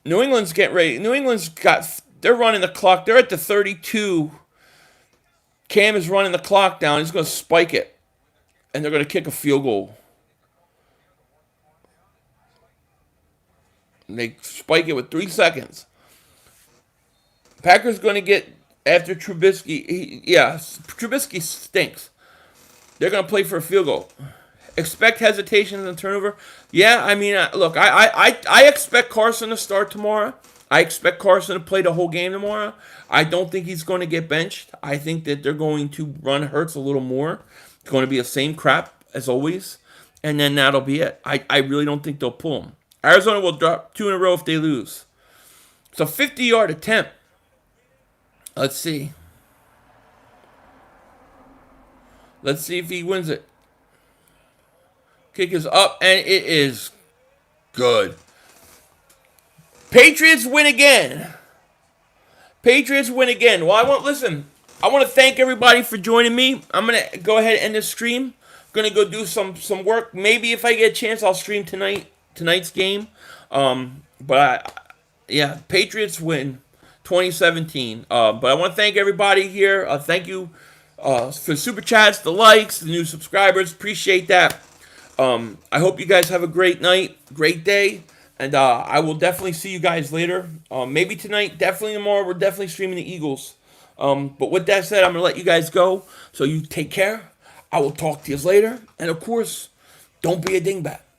New England's getting ready. They're running the clock. They're at the 32. Cam is running the clock down. He's going to spike it. And they're going to kick a field goal. And they spike it with 3 seconds. Packers going to get after Trubisky. Trubisky stinks. They're going to play for a field goal. Expect hesitation and turnover. Yeah, I mean, look, I expect Carson to start tomorrow. I expect Carson to play the whole game tomorrow. I don't think he's going to get benched. I think that they're going to run Hurts a little more. It's going to be the same crap as always. And then that'll be it. I really don't think they'll pull him. Arizona will drop 2 in a row if they lose. It's a 50-yard attempt. Let's see. Let's see if he wins it. Kick is up, and it is good. Patriots win again. Patriots win again. Well, I want to thank everybody for joining me. I'm going to go ahead and end this stream. gonna go do some work. Maybe if I get a chance, I'll stream tonight's game. But yeah, Patriots win 2017. But I want to thank everybody here. Thank you for super chats, the likes, the new subscribers. Appreciate that. I hope you guys have a great night, great day, and I will definitely see you guys later. Maybe tonight, definitely tomorrow. We're definitely streaming the Eagles. But with that said, I'm gonna let you guys go. So you take care. I will talk to you later, and of course, don't be a dingbat.